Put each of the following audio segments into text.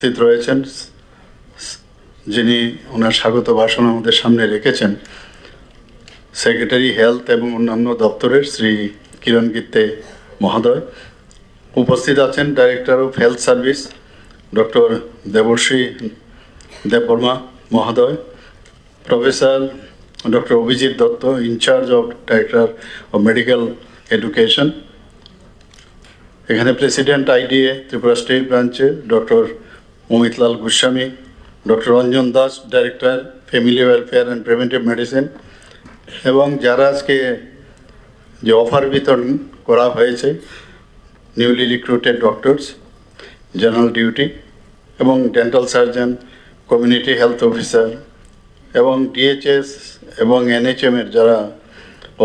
উপস্থিত রয়েছেন, যিনি ওনার স্বাগত ভাষণ আমাদের সামনে রেখেছেন, সেক্রেটারি হেলথ এবং অন্যান্য দপ্তরের শ্রী কিরণ গিত্তে মহোদয়। উপস্থিত আছেন director of health service doctor Debashree Debbarma মহোদয়, professor doctor Abhijit Dutta, in charge of director of medical education. এখানে প্রেসিডেন্ট আইডিএ ত্রিপুরা স্টেট ব্রাঞ্চের doctor Amitlal Goswami, doctor Ranjan Das, director family welfare and preventive medicine, এবং যারা আজকে যে অফার বিতরণ করা হয়েছে, newly recruited doctors, general duty এবং dental surgeon, community health officer এবং ডিএইচএস এবং এনএইচএমের যারা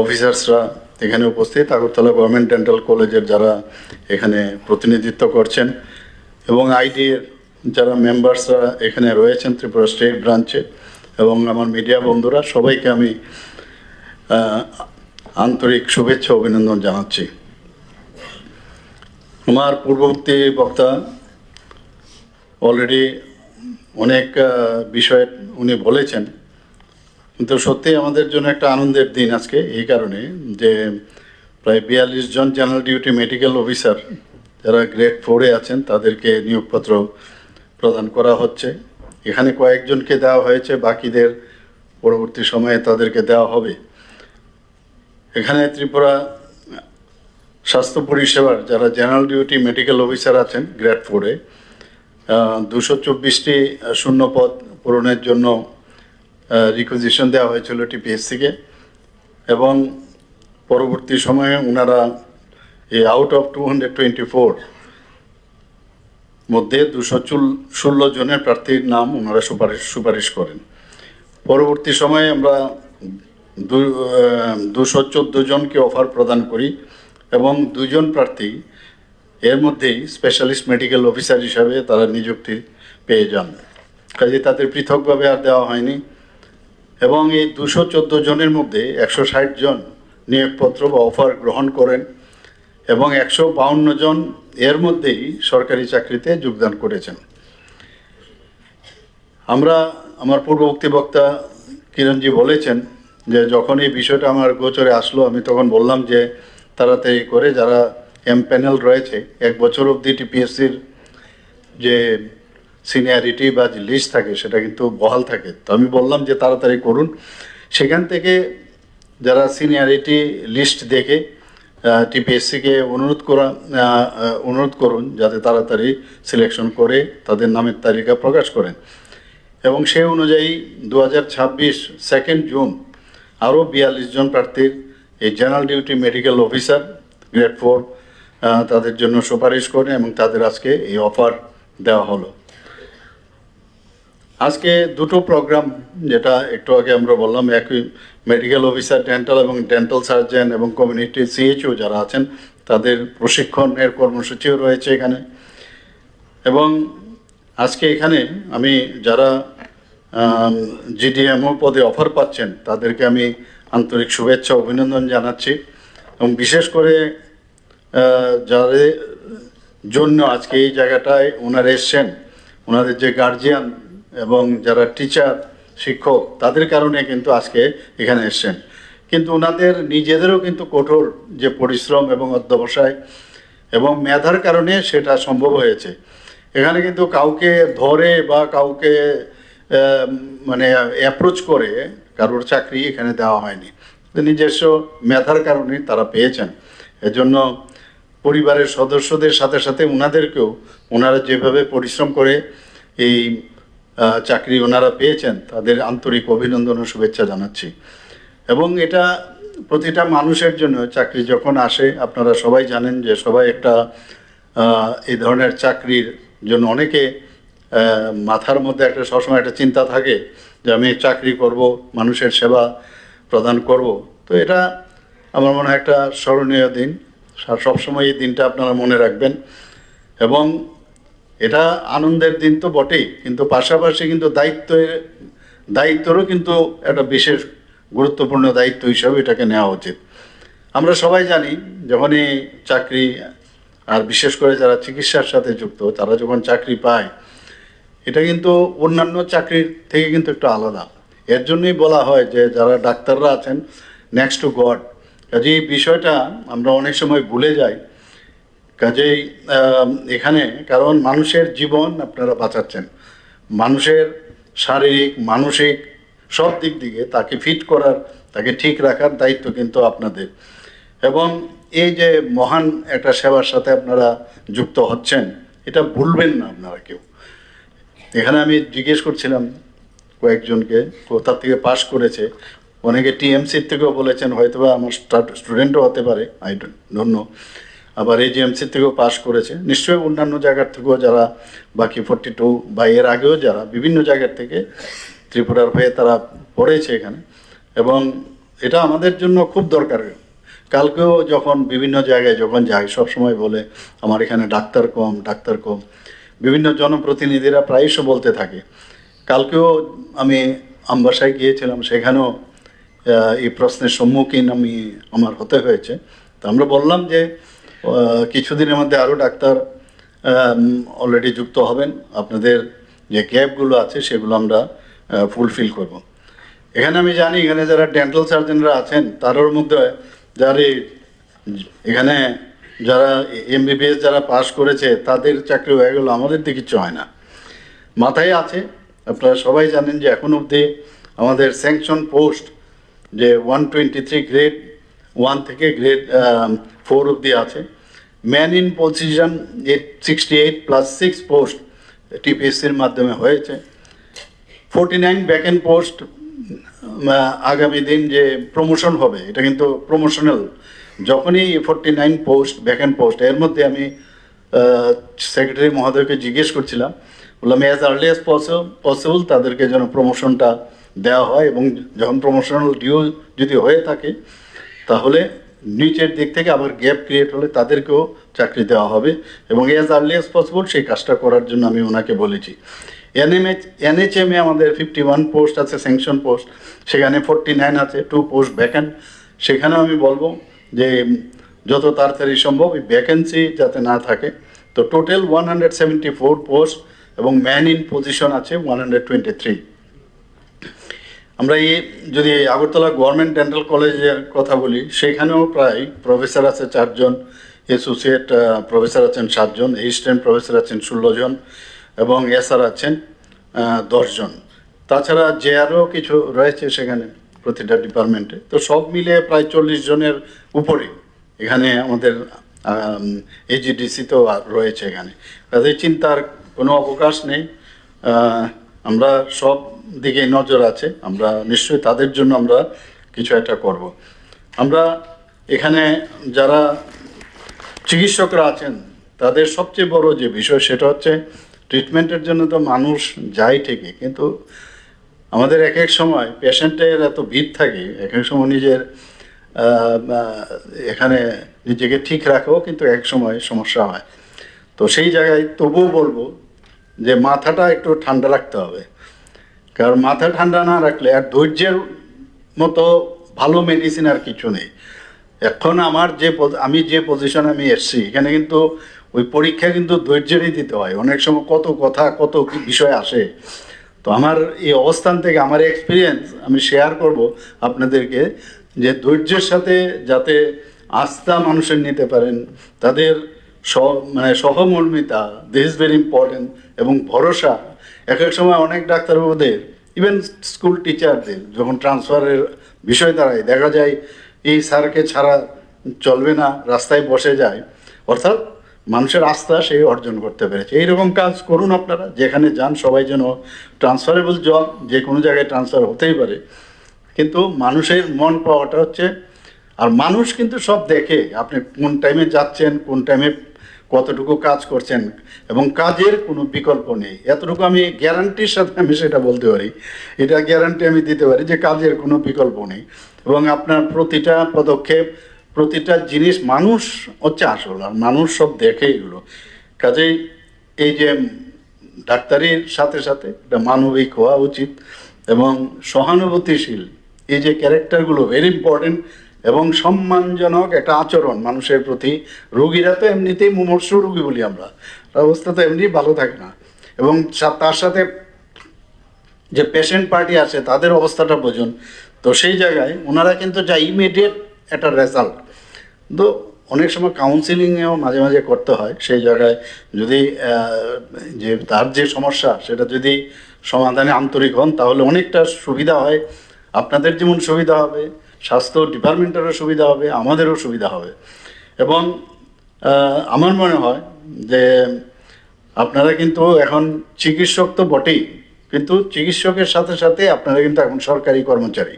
অফিসার্সরা এখানে উপস্থিত, আগরতলা গভর্নমেন্ট ডেন্টাল কলেজের যারা এখানে প্রতিনিধিত্ব করছেন, এবং আইডিএর যারা মেম্বার্সরা এখানে রয়েছেন ত্রিপুরা স্টেট ব্রাঞ্চে, এবং আমার মিডিয়া বন্ধুরা, সবাইকে আমি আন্তরিক শুভেচ্ছা অভিনন্দন জানাচ্ছি। আমার পূর্ববর্তী বক্তা অলরেডি অনেক বিষয় উনি বলেছেন, কিন্তু সত্যি আমাদের জন্য একটা আনন্দের দিন আজকে, এই কারণে যে প্রায় 42 জন জেনারেল ডিউটি মেডিকেল অফিসার যারা গ্রেড 4-এ আছেন তাদেরকে নিয়োগপত্র প্রদান করা হচ্ছে। এখানে কয়েকজনকে দেওয়া হয়েছে, বাকিদের পরবর্তী সময়ে তাদেরকে দেওয়া হবে। এখানে ত্রিপুরা স্বাস্থ্য পরিষেবার যারা জেনারেল ডিউটি মেডিকেল অফিসার আছেন গ্রেড 4-এ 224টি শূন্য পদ পূরণের জন্য রিকুইজিশন দেওয়া হয়েছিল টিপিএসসিকে, এবং পরবর্তী সময়ে ওনারা এই আউট অফ 224 মধ্যে 216 জনের প্রার্থীর নাম ওনারা সুপারিশ করেন। পরবর্তী সময়ে আমরা 214 জনকে অফার প্রদান করি, এবং 2 জন প্রার্থী এর মধ্যেই স্পেশালিস্ট মেডিকেল অফিসার হিসাবে তারা নিযুক্তি পেয়ে যান, কাজে তাদের পৃথকভাবে আর দেওয়া হয়নি। এবং এই 214 জনের মধ্যে 160 জন নিয়োগপত্র বা অফার গ্রহণ করেন, এবং 152 জন এর মধ্যেই সরকারি চাকরিতে যোগদান করেছেন। আমার পূর্ববর্তী বক্তা কিরণজি বলেছেন যে যখন এই বিষয়টা আমার গোচরে আসলো, আমি তখন বললাম যে তাড়াতাড়ি করে যারা প্যানেল রয়েছে, 1 বছর অবধি টিপিএসসির যে সিনিয়রিটি বা যে লিস্ট থাকে সেটা কিন্তু বহাল থাকে, তো আমি বললাম যে তাড়াতাড়ি করুন। সেখান থেকে যারা সিনিয়রিটি লিস্ট দেখে টিপিএসসিকে অনুরোধ করুন যাতে তাড়াতাড়ি সিলেকশন করে তাদের নামের তালিকা প্রকাশ করেন, এবং সেই অনুযায়ী 2026 2 জুন আরও 42 জন প্রার্থীর এই general duty medical officer grade 4 তাদের জন্য সুপারিশ করেন, এবং তাদের আজকে এই অফার দেওয়া হলো। আজকে দুটো প্রোগ্রাম, যেটা একটু আগে আমরা বললাম, একই মেডিকেল অফিসার ডেন্টাল এবং ডেন্টাল সার্জন এবং কমিউনিটি সিএইচও যারা আছেন তাদের প্রশিক্ষণের কর্মসূচিও রয়েছে এখানে। এবং আজকে এখানে আমি যারা জিডিএমও পদে অফার পাচ্ছেন তাদেরকে আমি আন্তরিক শুভেচ্ছা অভিনন্দন জানাচ্ছি, এবং বিশেষ করে যাদের জন্য আজকে এই জায়গাটায় ওনারা এসছেন, ওনাদের যে গার্জিয়ান এবং যারা টিচার শিক্ষক, তাদের কারণে কিন্তু আজকে এখানে এসছেন। কিন্তু ওনাদের নিজেদেরও কিন্তু কঠোর যে পরিশ্রম এবং অধ্যবসায় এবং মেধার কারণে সেটা সম্ভব হয়েছে। এখানে কিন্তু কাউকে ধরে বা কাউকে মানে অ্যাপ্রোচ করে কারোর চাকরি এখানে দেওয়া হয়নি, নিজস্ব মেধার কারণে তারা পেয়েছেন। এজন্য পরিবারের সদস্যদের সাথে সাথে ওনাদেরকেও, ওনারা যেভাবে পরিশ্রম করে এই চাকরি ওনারা পেয়েছেন, তাদের আন্তরিক অভিনন্দন ও শুভেচ্ছা জানাচ্ছি। এবং এটা প্রতিটা মানুষের জন্য চাকরি যখন আসে, আপনারা সবাই জানেন যে সবাই একটা এই ধরনের চাকরির জন্য অনেকে মাথার মধ্যে একটা সবসময় একটা চিন্তা থাকে যে আমি চাকরি করব, মানুষের সেবা প্রদান করব। তো এটা আমার মনে হয় একটা স্মরণীয় দিন, সবসময় এই দিনটা আপনারা মনে রাখবেন। এবং এটা আনন্দের দিন তো বটেই, কিন্তু পাশাপাশি কিন্তু দায়িত্বরও কিন্তু একটা বিশেষ গুরুত্বপূর্ণ দায়িত্ব হিসাবে এটাকে নেওয়া উচিত। আমরা সবাই জানি যখনই চাকরি, আর বিশেষ করে যারা চিকিৎসার সাথে যুক্ত, তারা যখন চাকরি পায় এটা কিন্তু অন্যান্য চাকরির থেকে কিন্তু একটু আলাদা। এর জন্যই বলা হয় যে যারা ডাক্তাররা আছেন নেক্সট টু গড। কাজে এই বিষয়টা আমরা অনেক সময় ভুলে যাই। কাজেই এখানে কারণ মানুষের জীবন আপনারা বাঁচাচ্ছেন, মানুষের শারীরিক মানসিক সব দিক থেকে তাকে ফিট করার, তাকে ঠিক রাখার দায়িত্ব কিন্তু আপনাদের। এবং এই যে মহান একটা সেবার সাথে আপনারা যুক্ত হচ্ছেন, এটা ভুলবেন না আপনারা কেউ। এখানে আমি জিজ্ঞেস করছিলাম কয়েকজনকে কোথা থেকে পাশ করেছে, অনেকে টিএমসির থেকেও বলেছেন, হয়তোবা আমার স্টুডেন্টও হতে পারে, আই ডোন্ট নো। আবার এজিএমসির থেকেও পাশ করেছে, নিশ্চয়ই অন্যান্য জায়গার থেকেও যারা বাকি 42 বা এর আগেও যারা বিভিন্ন জায়গার থেকে ত্রিপুরার হয়ে তারা পড়েছে এখানে। এবং এটা আমাদের জন্য খুব দরকার। কালকেও যখন বিভিন্ন জায়গায় যখন যাই সবসময় বলে আমার এখানে ডাক্তার কম, ডাক্তার কম। বিভিন্ন জনপ্রতিনিধিরা প্রায়শ বলতে থাকে। কালকেও আমি আমবাসায় গিয়েছিলাম, সেখানেও এই প্রশ্নের সম্মুখীন আমার হতে হয়েছে। তো আমরা বললাম যে কিছুদিনের মধ্যে আরও ডাক্তার অলরেডি যুক্ত হবেন, আপনাদের যে গ্যাপগুলো আছে সেগুলো আমরা ফুলফিল করব। এখানে আমি জানি এখানে যারা ডেন্টাল সার্জনরা আছেন তার মধ্যে যারা এখানে যারা এমবিবিএস যারা পাস করেছে তাদের চাকরি হয়ে গেল, আমাদের দিকে কিছু হয় না। মাথায় আছে, আপনারা সবাই জানেন যে এখন অবধি আমাদের স্যাংশন পোস্ট যে 123 গ্রেড 1 থেকে গ্রেড 4 অবধি আছে। Man in position 68 plus 6 post টিপিএসসির মাধ্যমে হয়েছে। 49 ভ্যাকেন্ট পোস্ট আগামী দিন যে প্রমোশন হবে, এটা কিন্তু প্রমোশনাল। যখনই 49 পোস্ট ভ্যাকেন্ট পোস্ট, এর মধ্যে আমি সেক্রেটারি মহোদয়কে জিজ্ঞেস করছিলাম, বললাম অ্যাজ আর্লি অ্যাজ পসিবল তাদেরকে যেন প্রমোশনটা দেওয়া হয়, এবং যখন প্রমোশনাল ডিউ যদি হয়ে থাকে তাহলে নিচের দিক থেকে আবার গ্যাপ ক্রিয়েট হলে তাদেরকেও চাকরি দেওয়া হবে, এবং অ্যাজ আর্লি অ্যাজ পসিবল সেই কাজটা করার জন্য আমি ওনাকে বলেছি। এনএচএমে আমাদের 51 পোস্ট আছে স্যাংশন পোস্ট, সেখানে 49 আছে, 2 পোস্ট ভ্যাকেন্ট। সেখানেও আমি বলবো যে যত তাড়াতাড়ি সম্ভব এই ভ্যাকেন্সি যাতে না থাকে। তো টোটাল 174 পোস্ট এবং ম্যান ইন পজিশন আছে 123। আমরা যদি আগরতলা গভর্নমেন্ট ডেন্টাল কলেজের কথা বলি, সেখানেও প্রায় প্রফেসর আছে 4 জন, অ্যাসোসিয়েট প্রফেসর আছেন 7 জন, অ্যাসিস্ট্যান্ট প্রফেসর আছেন 16 জন, এবং এসআর আছেন 10 জন। তাছাড়া জেআরও কিছু রয়েছে সেখানে প্রতিটা ডিপার্টমেন্টে। তো সব মিলে প্রায় 40 জনের উপরে এখানে আমাদের এজিডিসি তো রয়েছে এখানে। কাজে চিন্তার কোনো অবকাশ নেই। আমরা সব দিকে নজর আছে, আমরা নিশ্চয়ই তাদের জন্য আমরা কিছু একটা করব। আমরা এখানে যারা চিকিৎসকরা আছেন তাদের সবচেয়ে বড় যে বিষয় সেটা হচ্ছে ট্রিটমেন্টের জন্য তো মানুষ যায় ঠিকই, কিন্তু আমাদের এক এক সময় পেশেন্টের এত ভিড় থাকে, এক এক সময় নিজের এখানে নিজেকে ঠিক রাখাও কিন্তু এক সময় সমস্যা হয়। তো সেই জায়গায় তবুও বলবো যে মাথাটা একটু ঠান্ডা রাখতে হবে, কারণ মাথা ঠান্ডা না রাখলে আর ধৈর্যের মতো ভালো মেডিসিন আর কিছু নেই। এখন আমি যে পজিশনে আমি এসছি এখানে কিন্তু ওই পরীক্ষা কিন্তু ধৈর্যেরই দিতে হয়। অনেক সময় কত কথা কত বিষয় আসে। তো আমার এই অবস্থান থেকে আমার এক্সপিরিয়েন্স আমি শেয়ার করব আপনাদেরকে, যে ধৈর্যের সাথে যাতে আস্থা মানুষের নিতে পারেন, তাদের সহমর্মিতা, দিস ইজ ভেরি ইম্পর্টেন্ট, এবং ভরসা। এক এক সময় অনেক ডাক্তারবাবুদের, ইভেন স্কুল টিচারদের যখন ট্রান্সফারের বিষয় দাঁড়ায়, দেখা যায় এই স্যারকে ছাড়া চলবে না, রাস্তায় বসে যায়। অর্থাৎ মানুষের আস্থা সেই অর্জন করতে পেরেছে। এইরকম কাজ করুন আপনারা, যেখানে যান সবাই যেন ট্রান্সফারেবল জব, যে কোনো জায়গায় ট্রান্সফার হতেই পারে, কিন্তু মানুষের মন পাওয়াটা হচ্ছে। আর মানুষ কিন্তু সব দেখে, আপনি কোন টাইমে যাচ্ছেন, কোন টাইমে কতটুকু কাজ করছেন, এবং কাজের কোনো বিকল্প নেই। এতটুকু আমি গ্যারান্টির সাথে আমি সেটা বলতে পারি, এটা গ্যারান্টি আমি দিতে পারি যে কাজের কোনো বিকল্প নেই। এবং আপনার প্রতিটা পদক্ষেপ, প্রতিটা জিনিস মানুষ হচ্ছে আসল, আর মানুষ সব দেখে এগুলো। কাজেই এই যে ডাক্তারির সাথে সাথে এটা মানবিক হওয়া উচিত, এবং সহানুভূতিশীল এই যে ক্যারেক্টারগুলো ভেরি ইম্পর্টেন্ট, এবং সম্মানজনক একটা আচরণ মানুষের প্রতি। রোগীরা তো এমনিতেই মুমূর্ষু রোগী বলি আমরা, অবস্থা তো এমনি ভালো থাকে না, এবং তার সাথে যে পেশেন্ট পার্টি আছে তাদের অবস্থাটা বোঝুন। তো সেই জায়গায় ওনারা কিন্তু যা ইমিডিয়েট একটা রেজাল্ট, তো অনেক সময় কাউন্সিলিংয়েও মাঝে মাঝে করতে হয়। সেই জায়গায় যদি যে তার যে সমস্যা সেটা যদি সমাধানে আন্তরিক হন তাহলে অনেকটা সুবিধা হয়। আপনাদের যেমন সুবিধা হবে, স্বাস্থ্য ডিপার্টমেন্টেরও সুবিধা হবে, আমাদেরও সুবিধা হবে। এবং আমার মনে হয় যে আপনারা কিন্তু এখন চিকিৎসক তো বটেই, কিন্তু চিকিৎসকের সাথে সাথে আপনারা কিন্তু এখন সরকারি কর্মচারী,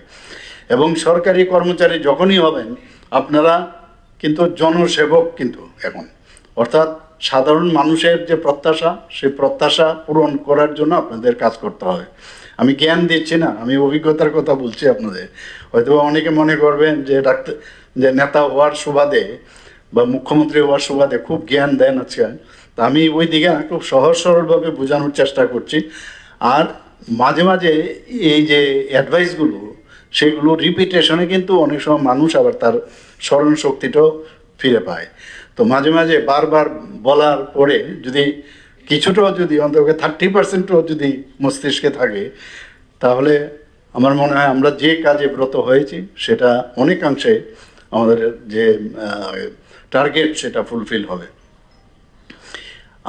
এবং সরকারি কর্মচারী যখনই হবেন আপনারা কিন্তু জনসেবক কিন্তু এখন, অর্থাৎ সাধারণ মানুষের যে প্রত্যাশা সেই প্রত্যাশা পূরণ করার জন্য আপনাদের কাজ করতে হবে। আমি জ্ঞান দিচ্ছি না, আমি অভিজ্ঞতার কথা বলছি আপনাদের। হয়তো অনেকে মনে করবেন যে ডাক্তার, যে নেতা হওয়ার সুবাদে বা মুখ্যমন্ত্রী হওয়ার সুবাদে খুব জ্ঞান দেন আজকে। তা আমি ওই দিকে না, খুব সহজ সরলভাবে বোঝানোর চেষ্টা করছি। আর মাঝে মাঝে এই যে অ্যাডভাইসগুলো সেগুলো রিপিটেশনে কিন্তু অনেক সময় মানুষ আবার তার স্মরণ শক্তিটাও ফিরে পায়। তো মাঝে মাঝে বারবার বলার পরে যদি কিছুটাও যদি অন্তত 30%ও যদি মস্তিষ্কে থাকে, তাহলে আমার মনে হয় আমরা যে কাজে ব্রত হয়েছি সেটা অনেকাংশে আমাদের যে টার্গেট সেটা ফুলফিল হবে।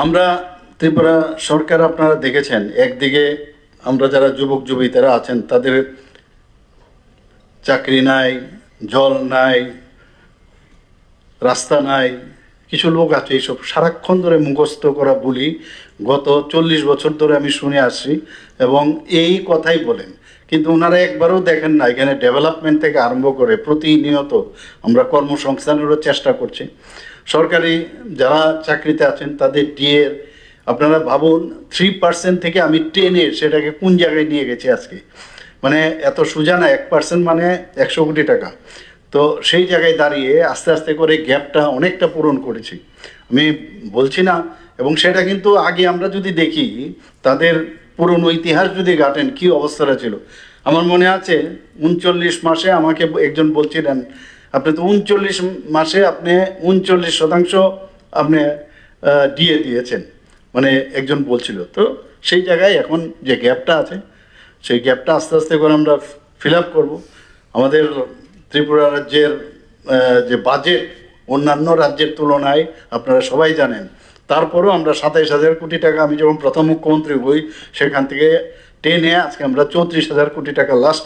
আমরা ত্রিপুরা সরকার, আপনারা দেখেছেন একদিকে আমরা যারা যুবক যুবতীরা আছেন তাদের চাকরি নাই, জল নাই, রাস্তা নাই। কিছু লোক আছে এইসব সারাক্ষণ ধরে মুখস্থ করা বলি গত 40 বছর ধরে আমি শুনে আসছি, এবং এই কথাই বলেন, কিন্তু ওনারা একবারও দেখেন না এখানে ডেভেলপমেন্ট থেকে আরম্ভ করে প্রতিনিয়ত আমরা কর্মসংস্থানেরও চেষ্টা করছি। সরকারি যারা চাকরিতে আছেন তাদের ডিএর আপনারা ভাবুন 3% থেকে আমি 10-এ সেটাকে কোন জায়গায় নিয়ে গেছি আজকে। মানে এত সোজা না, 1% মানে 100 কোটি টাকা। তো সেই জায়গায় দাঁড়িয়ে আস্তে আস্তে করে গ্যাপটা অনেকটা পূরণ করেছি, আমি বলছি না। এবং সেটা কিন্তু আগে আমরা যদি দেখি তাদের পুরনো ইতিহাস যদি ঘাটেন কী অবস্থাটা ছিল। আমার মনে আছে 39 মাসে আমাকে একজন বলছিলেন আপনি তো 39 মাসে আপনি 39% আপনি দিয়ে দিয়েছেন, মানে একজন বলছিল। তো সেই জায়গায় এখন যে গ্যাপটা আছে সেই গ্যাপটা আস্তে আস্তে করে আমরা ফিল আপ করবো। আমাদের ত্রিপুরা রাজ্যের যে বাজেট অন্যান্য রাজ্যের তুলনায় আপনারা সবাই জানেন, তারপরেও আমরা 27,000 কোটি টাকা, আমি যখন প্রথম মুখ্যমন্ত্রী হই সেখান থেকে টেনে আজকে আমরা 34,000 কোটি টাকা লাস্ট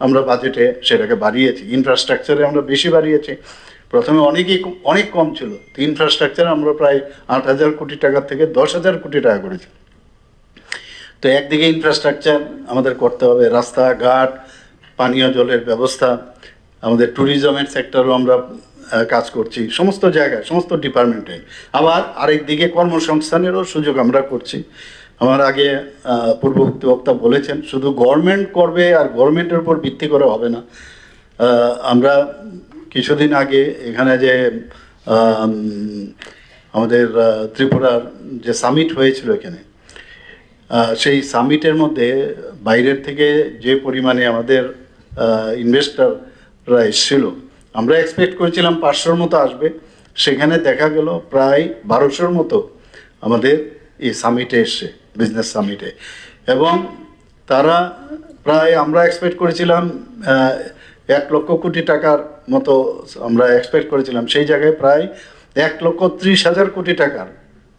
আমরা বাজেটে সেটাকে বাড়িয়েছি। ইনফ্রাস্ট্রাকচারে আমরা বেশি বাড়িয়েছি, প্রথমে অনেক কম ছিল। তো ইনফ্রাস্ট্রাকচারে আমরা প্রায় 8,000 কোটি টাকা থেকে 10,000 কোটি টাকা করেছি। তো একদিকে ইনফ্রাস্ট্রাকচার আমাদের করতে হবে, রাস্তাঘাট, পানীয় জলের ব্যবস্থা, আমাদের ট্যুরিজমের সেক্টরও আমরা কাজ করছি সমস্ত জায়গায়, সমস্ত ডিপার্টমেন্টে। আবার আরেক দিকে কর্মসংস্থানেরও সুযোগ আমরা করছি। আমার আগে পূর্ববর্তী বক্তা বলেছেন শুধু গভর্নমেন্ট করবে আর গভর্নমেন্টের উপর ভিত্তি করে হবে না। আমরা কিছুদিন আগে এখানে যে আমাদের ত্রিপুরার যে সামিট হয়েছিল এখানে, সেই সামিটের মধ্যে বাইরের থেকে যে পরিমাণে আমাদের ইনভেস্টররা এসেছিল, আমরা এক্সপেক্ট করেছিলাম 500-র মতো আসবে, সেখানে দেখা গেল প্রায় 1200-র মতো আমাদের এই সামিটে এসছে, বিজনেস সামিটে। এবং তারা প্রায় আমরা এক্সপেক্ট করেছিলাম 1 লক্ষ কোটি টাকার মতো আমরা এক্সপেক্ট করেছিলাম, সেই জায়গায় প্রায় 1,30,000 কোটি টাকার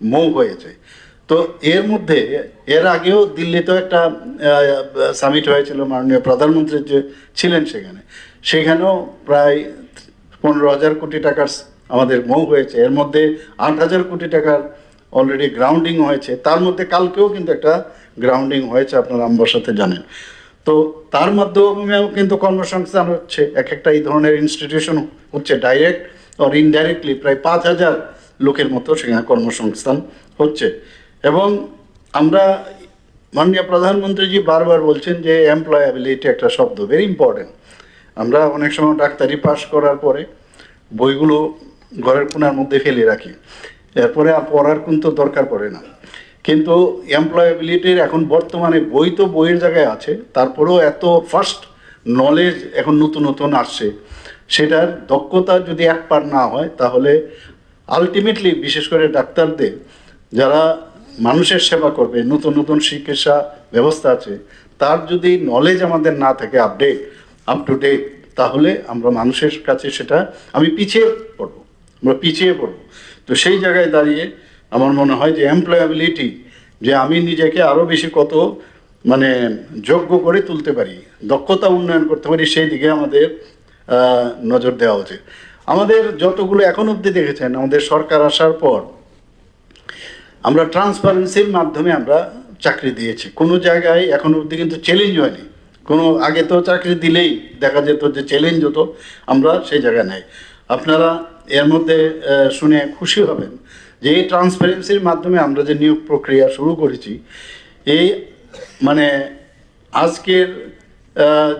মৌ হয়েছে। তো এর মধ্যে এর আগেও দিল্লিতেও একটা সামিট হয়েছিল, মাননীয় প্রধানমন্ত্রী যে ছিলেন সেখানেও প্রায় 15,000 কোটি টাকার আমাদের মৌ হয়েছে। এর মধ্যে 8,000 কোটি টাকার অলরেডি গ্রাউন্ডিং হয়েছে, তার মধ্যে কালকেও কিন্তু একটা গ্রাউন্ডিং হয়েছে, আপনারা আমবাসাতে জানেন। তো তার মাধ্যমেও কিন্তু কর্মসংস্থান হচ্ছে, একটা এই ধরনের ইনস্টিটিউশন হচ্ছে, ডাইরেক্ট আর ইনডাইরেক্টলি প্রায় 5,000 লোকের মতো সেখানে কর্মসংস্থান হচ্ছে। এবং আমরা মাননীয় প্রধানমন্ত্রীজি বারবার বলছেন যে এমপ্লয়াবিলিটি একটা শব্দ, ভেরি ইম্পর্টেন্ট। আমরা অনেক সময় ডাক্তারি পাস করার পরে বইগুলো ঘরের কোণার মধ্যে ফেলে রাখি, এরপরে আর পড়ার কিন্তু দরকার পড়ে না। কিন্তু এমপ্লয়াবিলিটির এখন বর্তমানে বই তো বইয়ের জায়গায় আছে, তারপরেও এত ফার্স্ট নলেজ এখন নতুন নতুন আসছে, সেটার দক্ষতা যদি এক পার না হয় তাহলে আলটিমেটলি বিশেষ করে ডাক্তারদের যারা মানুষের সেবা করবে, নতুন নতুন চিকিৎসা ব্যবস্থা আছে, তার যদি নলেজ আমাদের না থাকে আপ টু ডেট, তাহলে আমরা মানুষের কাছে সেটা আমরা পিছিয়ে পড়ব। তো সেই জায়গায় দাঁড়িয়ে আমার মনে হয় যে এমপ্লয়াবিলিটি, যে আমি নিজেকে আরও বেশি কত মানে যোগ্য করে তুলতে পারি, দক্ষতা উন্নয়ন করতে পারি, সেই দিকে আমাদের নজর দেওয়া উচিত। আমাদের যতগুলো এখন অবধি দেখেছেন, আমাদের সরকার আসার পর আমরা ট্রান্সপারেন্সির মাধ্যমে আমরা চাকরি দিয়েছি। কোনো জায়গায় এখন অবধি কিন্তু চ্যালেঞ্জ হয়নি। আগে তো চাকরি দিলেই দেখা যেত যে চ্যালেঞ্জ হতো, আমরা সেই জায়গায় নেই। আপনারা এর মধ্যে শুনে খুশি হবেন যে এই ট্রান্সপারেন্সির মাধ্যমে আমরা যে নিয়োগ প্রক্রিয়া শুরু করেছি, এই মানে আজকের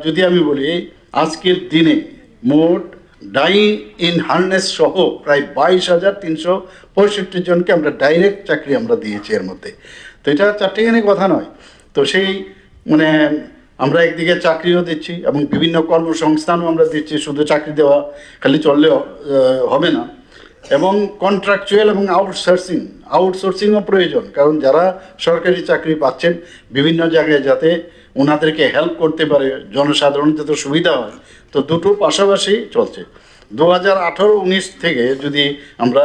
যদি আমি বলি, আজকের দিনে মোট ডাই ইন হার্নেস সহ প্রায় 22,365 জনকে আমরা ডাইরেক্ট চাকরি আমরা দিয়েছি এর মধ্যে। তো এটা চারটেখানি কথা নয়। তো সেই মানে আমরা একদিকে চাকরিও দিচ্ছি এবং বিভিন্ন কর্মসংস্থানও আমরা দিচ্ছি। শুধু চাকরি দেওয়া খালি চললেও হবে না, এবং কন্ট্রাকচুয়াল এবং আউটসোর্সিংও প্রয়োজন। কারণ যারা সরকারি চাকরি পাচ্ছেন বিভিন্ন জায়গায়, যাতে ওনাদেরকে হেল্প করতে পারে, জনসাধারণ যাতে সুবিধা হয়, তো দুটো পাশাপাশি চলছে। 2018-19 থেকে যদি আমরা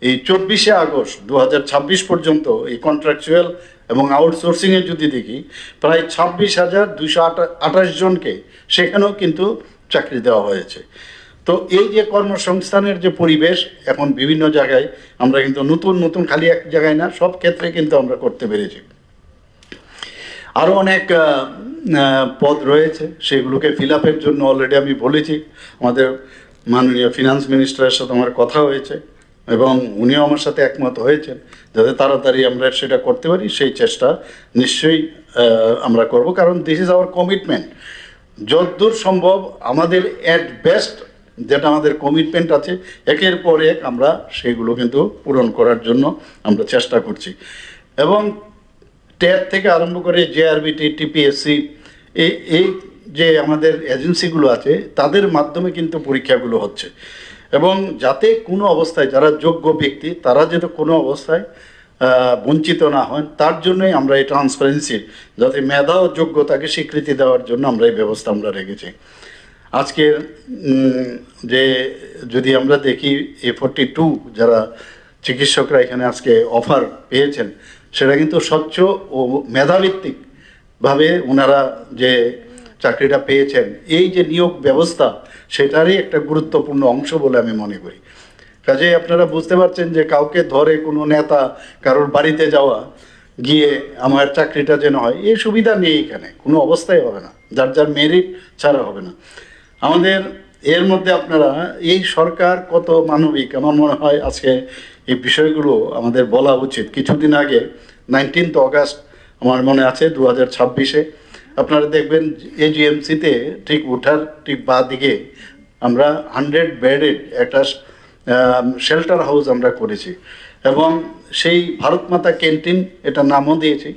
এই 24শে আগস্ট 2026 পর্যন্ত এই কন্ট্রাকচুয়াল এবং আউটসোর্সিংয়ে যদি দেখি, প্রায় 26,228 জনকে সেখানেও কিন্তু চাকরি দেওয়া হয়েছে। তো এই যে কর্মসংস্থানের যে পরিবেশ এখন বিভিন্ন জায়গায়, আমরা কিন্তু নতুন খালি এক জায়গায় না, সব ক্ষেত্রে কিন্তু আমরা করতে পেরেছি। আরও অনেক পদ রয়েছে, সেগুলোকে ফিল আপের জন্য অলরেডি আমি বলেছি। আমাদের মাননীয় ফিনান্স মিনিস্টারের সাথে আমার কথা হয়েছে এবং উনিও আমার সাথে একমত হয়েছেন যাতে তাড়াতাড়ি আমরা সেটা করতে পারি। সেই চেষ্টা নিশ্চয়ই আমরা করব, কারণ দিস ইজ আওয়ার কমিটমেন্ট। যতদূর সম্ভব আমাদের অ্যাট বেস্ট যেটা আমাদের কমিটমেন্ট আছে, একের পর এক আমরা সেগুলো কিন্তু পূরণ করার জন্য আমরা চেষ্টা করছি। এবং ট্যাব থেকে আরম্ভ করে জেআরবিটি, টিপিএসসি, এই যে আমাদের এজেন্সিগুলো আছে, তাদের মাধ্যমে কিন্তু পরীক্ষাগুলো হচ্ছে। এবং যাতে কোনো অবস্থায় যারা যোগ্য ব্যক্তি, তারা যাতে কোনো অবস্থায় বঞ্চিত না হন, তার জন্যই আমরা এই ট্রান্সপারেন্সির, যাতে মেধা ও যোগ্যতাকে স্বীকৃতি দেওয়ার জন্য আমরা এই ব্যবস্থা আমরা রেখেছি। আজকের যে যদি আমরা দেখি A42 যারা চিকিৎসকরা এখানে আজকে অফার পেয়েছেন, সেটা কিন্তু স্বচ্ছ ও মেধাভিত্তিকভাবে ওনারা যে চাকরিটা পেয়েছেন, এই যে নিয়োগ ব্যবস্থা, সেটারই একটা গুরুত্বপূর্ণ অংশ বলে আমি মনে করি। কাজেই আপনারা বুঝতে পারছেন যে কাউকে ধরে কোনো নেতা কারোর বাড়িতে যাওয়া, গিয়ে আমার চাকরিটা যেন হয়, এই সুবিধা নেই এখানে, কোনো অবস্থায় হবে না, যার মেরিট ছাড়া হবে না। আমাদের এর মধ্যে আপনারা এই সরকার কত মানবিক, আমার মনে হয় আজকে এই বিষয়গুলো আমাদের বলা উচিত। কিছুদিন আগে 19 অগাস্ট আমার মনে আছে 2026-এ আপনারা দেখবেন এজিএমসিতে ঠিক ওঠার ঠিক বাঁ দিকে আমরা 100 বেডেড একটা শেল্টার হাউস আমরা করেছি, এবং সেই ভারত মাতা ক্যান্টিন এটা নামও দিয়েছি।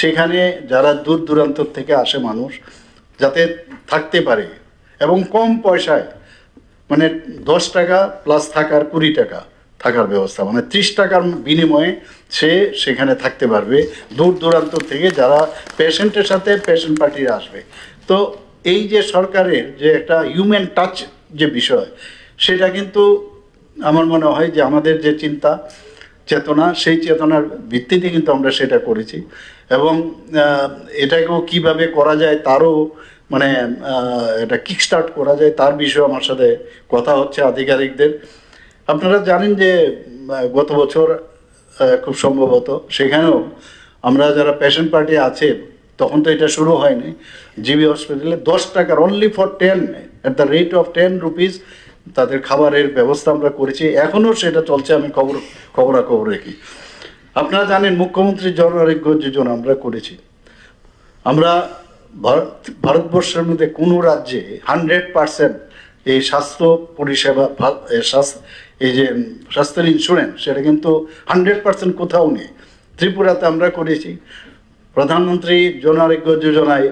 সেখানে যারা দূর দূরান্ত থেকে আসে মানুষ যাতে থাকতে পারে, এবং কম পয়সায়, মানে 10 টাকা প্লাস থাকার 20 টাকা থাকার ব্যবস্থা, মানে 30 টাকার বিনিময়ে সে সেখানে থাকতে পারবে দূর দূরান্ত থেকে যারা পেশেন্টের সাথে পেশেন্ট পার্টিরা আসবে। তো এই যে সরকারের যে একটা হিউম্যান টাচ যে বিষয়, সেটা কিন্তু আমার মনে হয় যে আমাদের যে চিন্তা চেতনা, সেই চেতনার ভিত্তিতে কিন্তু আমরা সেটা করেছি। এবং এটাকেও কিভাবে করা যায় তারও মানে এটা কিকস্টার্ট করা যায়, তার বিষয়ে আমার সাথে কথা হচ্ছে আধিকারিকদের। আপনারা জানেন যে গত বছর খুব সম্ভবত সেখানেও আমরা যারা পেশেন্ট পার্টি আছে, তখন তো এটা শুরু হয়নি, জিবি হসপিটালে 10 টাকার only for 10 at the rate of 10 rupees তাদের খাবারের ব্যবস্থা আমরা করেছি। এখনও সেটা চলছে, আমি খবরাখবর রাখি। আপনারা জানেন মুখ্যমন্ত্রী জন আরোগ্য যোজনা আমরা করেছি। আমরা ভারতবর্ষের মধ্যে কোনো রাজ্যে 100% এই স্বাস্থ্য পরিষেবা, এই যে স্বাস্থ্যের ইন্স্যুরেন্স, সেটা কিন্তু 100% কোথাও নেই। ত্রিপুরাতে আমরা করেছি। প্রধানমন্ত্রী জন আরোগ্য যোজনায়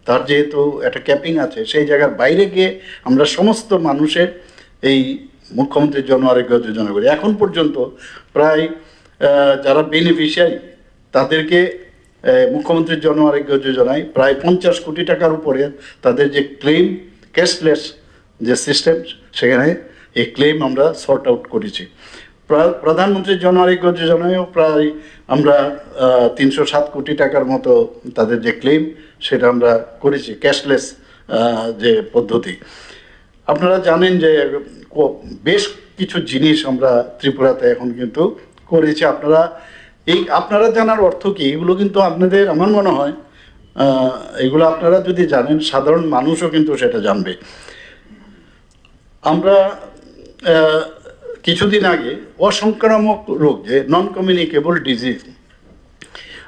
তার যেহেতু একটা ক্যাপিং আছে, সেই জায়গার বাইরে গিয়ে আমরা সমস্ত মানুষের এই মুখ্যমন্ত্রী জন আরোগ্য যোজনা করি। এখন পর্যন্ত প্রায় যারা বেনিফিশিয়ারি তাদেরকে মুখ্যমন্ত্রীর জন আরোগ্য যোজনায় প্রায় 50 কোটি টাকার উপরে তাদের যে ক্লেম ক্যাশলেস যে সিস্টেম, সেখানে এই ক্লেম আমরা সর্ট আউট করেছি। প্রধানমন্ত্রীর জন আরোগ্য যোজনায়ও প্রায় আমরা 307 কোটি টাকার মতো তাদের যে ক্লেম সেটা আমরা করেছি ক্যাশলেস যে পদ্ধতি। আপনারা জানেন যে বেশ কিছু জিনিস আমরা ত্রিপুরাতে এখন কিন্তু করেছি। আপনারা জানার অর্থ কি এগুলো কিন্তু আপনাদের, আমার মনে হয় এগুলো আপনারা যদি জানেন সাধারণ মানুষও কিন্তু সেটা জানবে। আমরা কিছুদিন আগে অসংক্রামক রোগ যে নন কমিউনিকেবল ডিজিজ,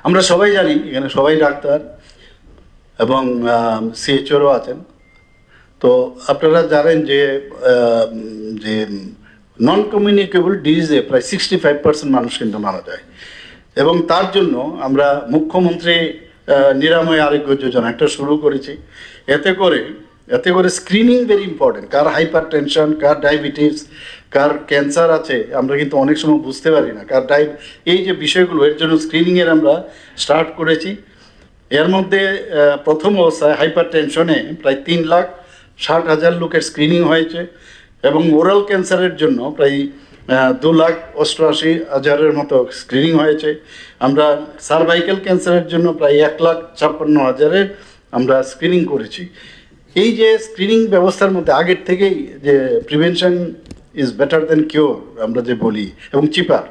আমরা সবাই জানি, এখানে সবাই ডাক্তার এবং সিএইচওরও আছেন, তো আপনারা জানেন যে যে নন কমিউনিকেবল ডিজিজে প্রায় 65% মানুষ কিন্তু মারা যায়। এবং তার জন্য আমরা মুখ্যমন্ত্রী নিরাময় আরোগ্য যোজনা একটা শুরু করেছি। এতে করে স্ক্রিনিং ভেরি ইম্পর্টেন্ট। কার হাইপার টেনশন, কার ডায়াবেটিস, কার ক্যান্সার আছে আমরা কিন্তু অনেক সময় বুঝতে পারি না, এই যে বিষয়গুলো, এর জন্য স্ক্রিনিংয়ের আমরা স্টার্ট করেছি। এর মধ্যে প্রথম অবস্থায় হাইপার টেনশনে প্রায় 3,60,000 লোকের স্ক্রিনিং হয়েছে এবং ওরাল ক্যান্সারের জন্য প্রায় 2,88,000-এর মতো স্ক্রিনিং হয়েছে। আমরা সার্ভাইকাল ক্যান্সারের জন্য প্রায় 1,56,000-এর আমরা স্ক্রিনিং করেছি। এই যে স্ক্রিনিং ব্যবস্থার মধ্যে আগের থেকেই যে prevention is better then cure আমরা যে বলি, এবং চিপার,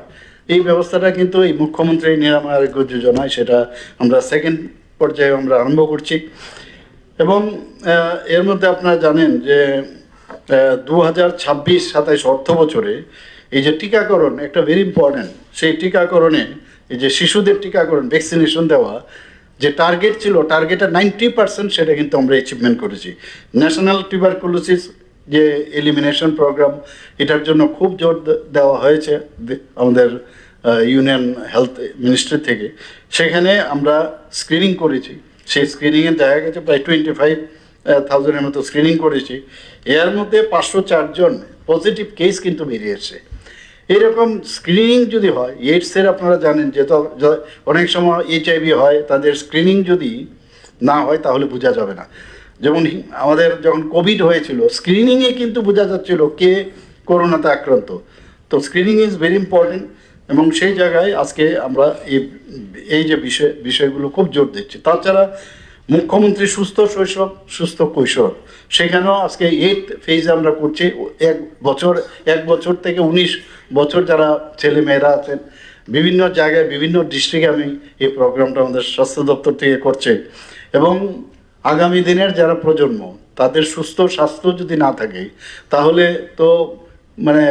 এই ব্যবস্থাটা কিন্তু এই মুখ্যমন্ত্রী নিরাময় আরোগ্য যোজনায় সেটা আমরা সেকেন্ড পর্যায়ে আমরা আরম্ভ করছি। এবং এর মধ্যে আপনারা জানেন যে 2026-27 অর্থ বছরে এই যে টিকাকরণ একটা ভেরি ইম্পর্ট্যান্ট, সেই টিকাকরণে এই যে শিশুদের টিকাকরণ ভ্যাকসিনেশন দেওয়া যে টার্গেট ছিল, টার্গেটের 90% সেটা কিন্তু আমরা অ্যাচিভমেন্ট করেছি। ন্যাশনাল টিউবারকুলোসিস যে এলিমিনেশন প্রোগ্রাম, এটার জন্য খুব জোর দেওয়া হয়েছে আমাদের ইউনিয়ন হেলথ মিনিস্ট্রি থেকে। সেখানে আমরা স্ক্রিনিং করেছি, সেই স্ক্রিনিংয়ে দেখা গেছে প্রায় 25,000-এর মতো স্ক্রিনিং করেছি। এর মধ্যে 504 জন পজিটিভ কেস কিন্তু বেরিয়েছে। এরকম স্ক্রিনিং যদি হয়, এইডসের আপনারা জানেন যে অনেক সময় HIV হয়, তাদের স্ক্রিনিং যদি না হয় তাহলে বোঝা যাবে না। যেমন আমাদের যখন কোভিড হয়েছিল, স্ক্রিনিংয়ে কিন্তু বোঝা যাচ্ছিল কে করোনাতে আক্রান্ত। তো স্ক্রিনিং ইজ ভেরি ইম্পর্টেন্ট এবং সেই জায়গায় আজকে আমরা এই যে বিষয়গুলো খুব জোর দিচ্ছি। তাছাড়া মুখ্যমন্ত্রী সুস্থ শৈশব সুস্থ কৈশোর, সেখানেও আজকে 8th ফেজে আমরা করছি। 1 বছর থেকে 19 বছর যারা ছেলে মেয়েরা আছেন বিভিন্ন জায়গায় বিভিন্ন ডিস্ট্রিক্টে আমি এই প্রোগ্রামটা আমাদের স্বাস্থ্য দপ্তর থেকে করছে। এবং আগামী দিনের যারা প্রজন্ম, তাদের সুস্থ স্বাস্থ্য যদি না থাকে তাহলে তো মানে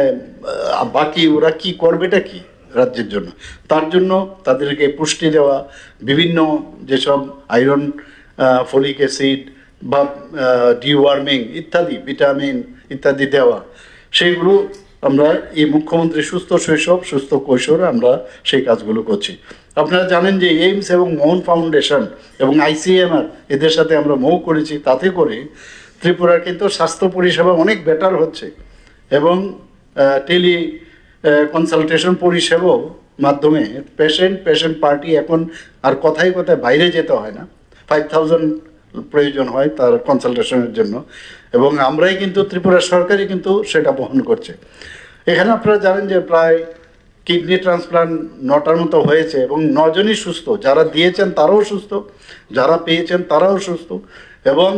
বাকি ওরা কি করবেটা কি রাজ্যের জন্য। তার জন্য তাদেরকে পুষ্টি দেওয়া, বিভিন্ন যেসব আয়রন, ফলিক অ্যাসিড বা ডিওয়ার্মিং ইত্যাদি, ভিটামিন ইত্যাদি দেওয়া, সেইগুলো আমরা এই মুখ্যমন্ত্রী সুস্থ শৈশব সুস্থ কৈশোরে আমরা সেই কাজগুলো করছি। আপনারা জানেন যে এইমস এবং মোহন ফাউন্ডেশন এবং ICMR এদের সাথে আমরা মৌ করেছি। তাতে করে ত্রিপুরার কিন্তু স্বাস্থ্য পরিষেবা অনেক বেটার হচ্ছে এবং টেলি কনসালটেশন পরিষেবাও মাধ্যমে পেশেন্ট পার্টি এখন আর কথায় বাইরে যেতে হয় না। 5,000 প্রয়োজন হয় তার কনসালটেশনের জন্য এবং আমরাই কিন্তু ত্রিপুরা সরকারই কিন্তু সেটা বহন করছে। এখানে আপনারা জানেন যে প্রায় কিডনি ট্রান্সপ্লান্ট 9টার মতো হয়েছে এবং 9 জনই সুস্থ। যারা দিয়েছেন তারাও সুস্থ, যারা পেয়েছেন তারাও সুস্থ। এবং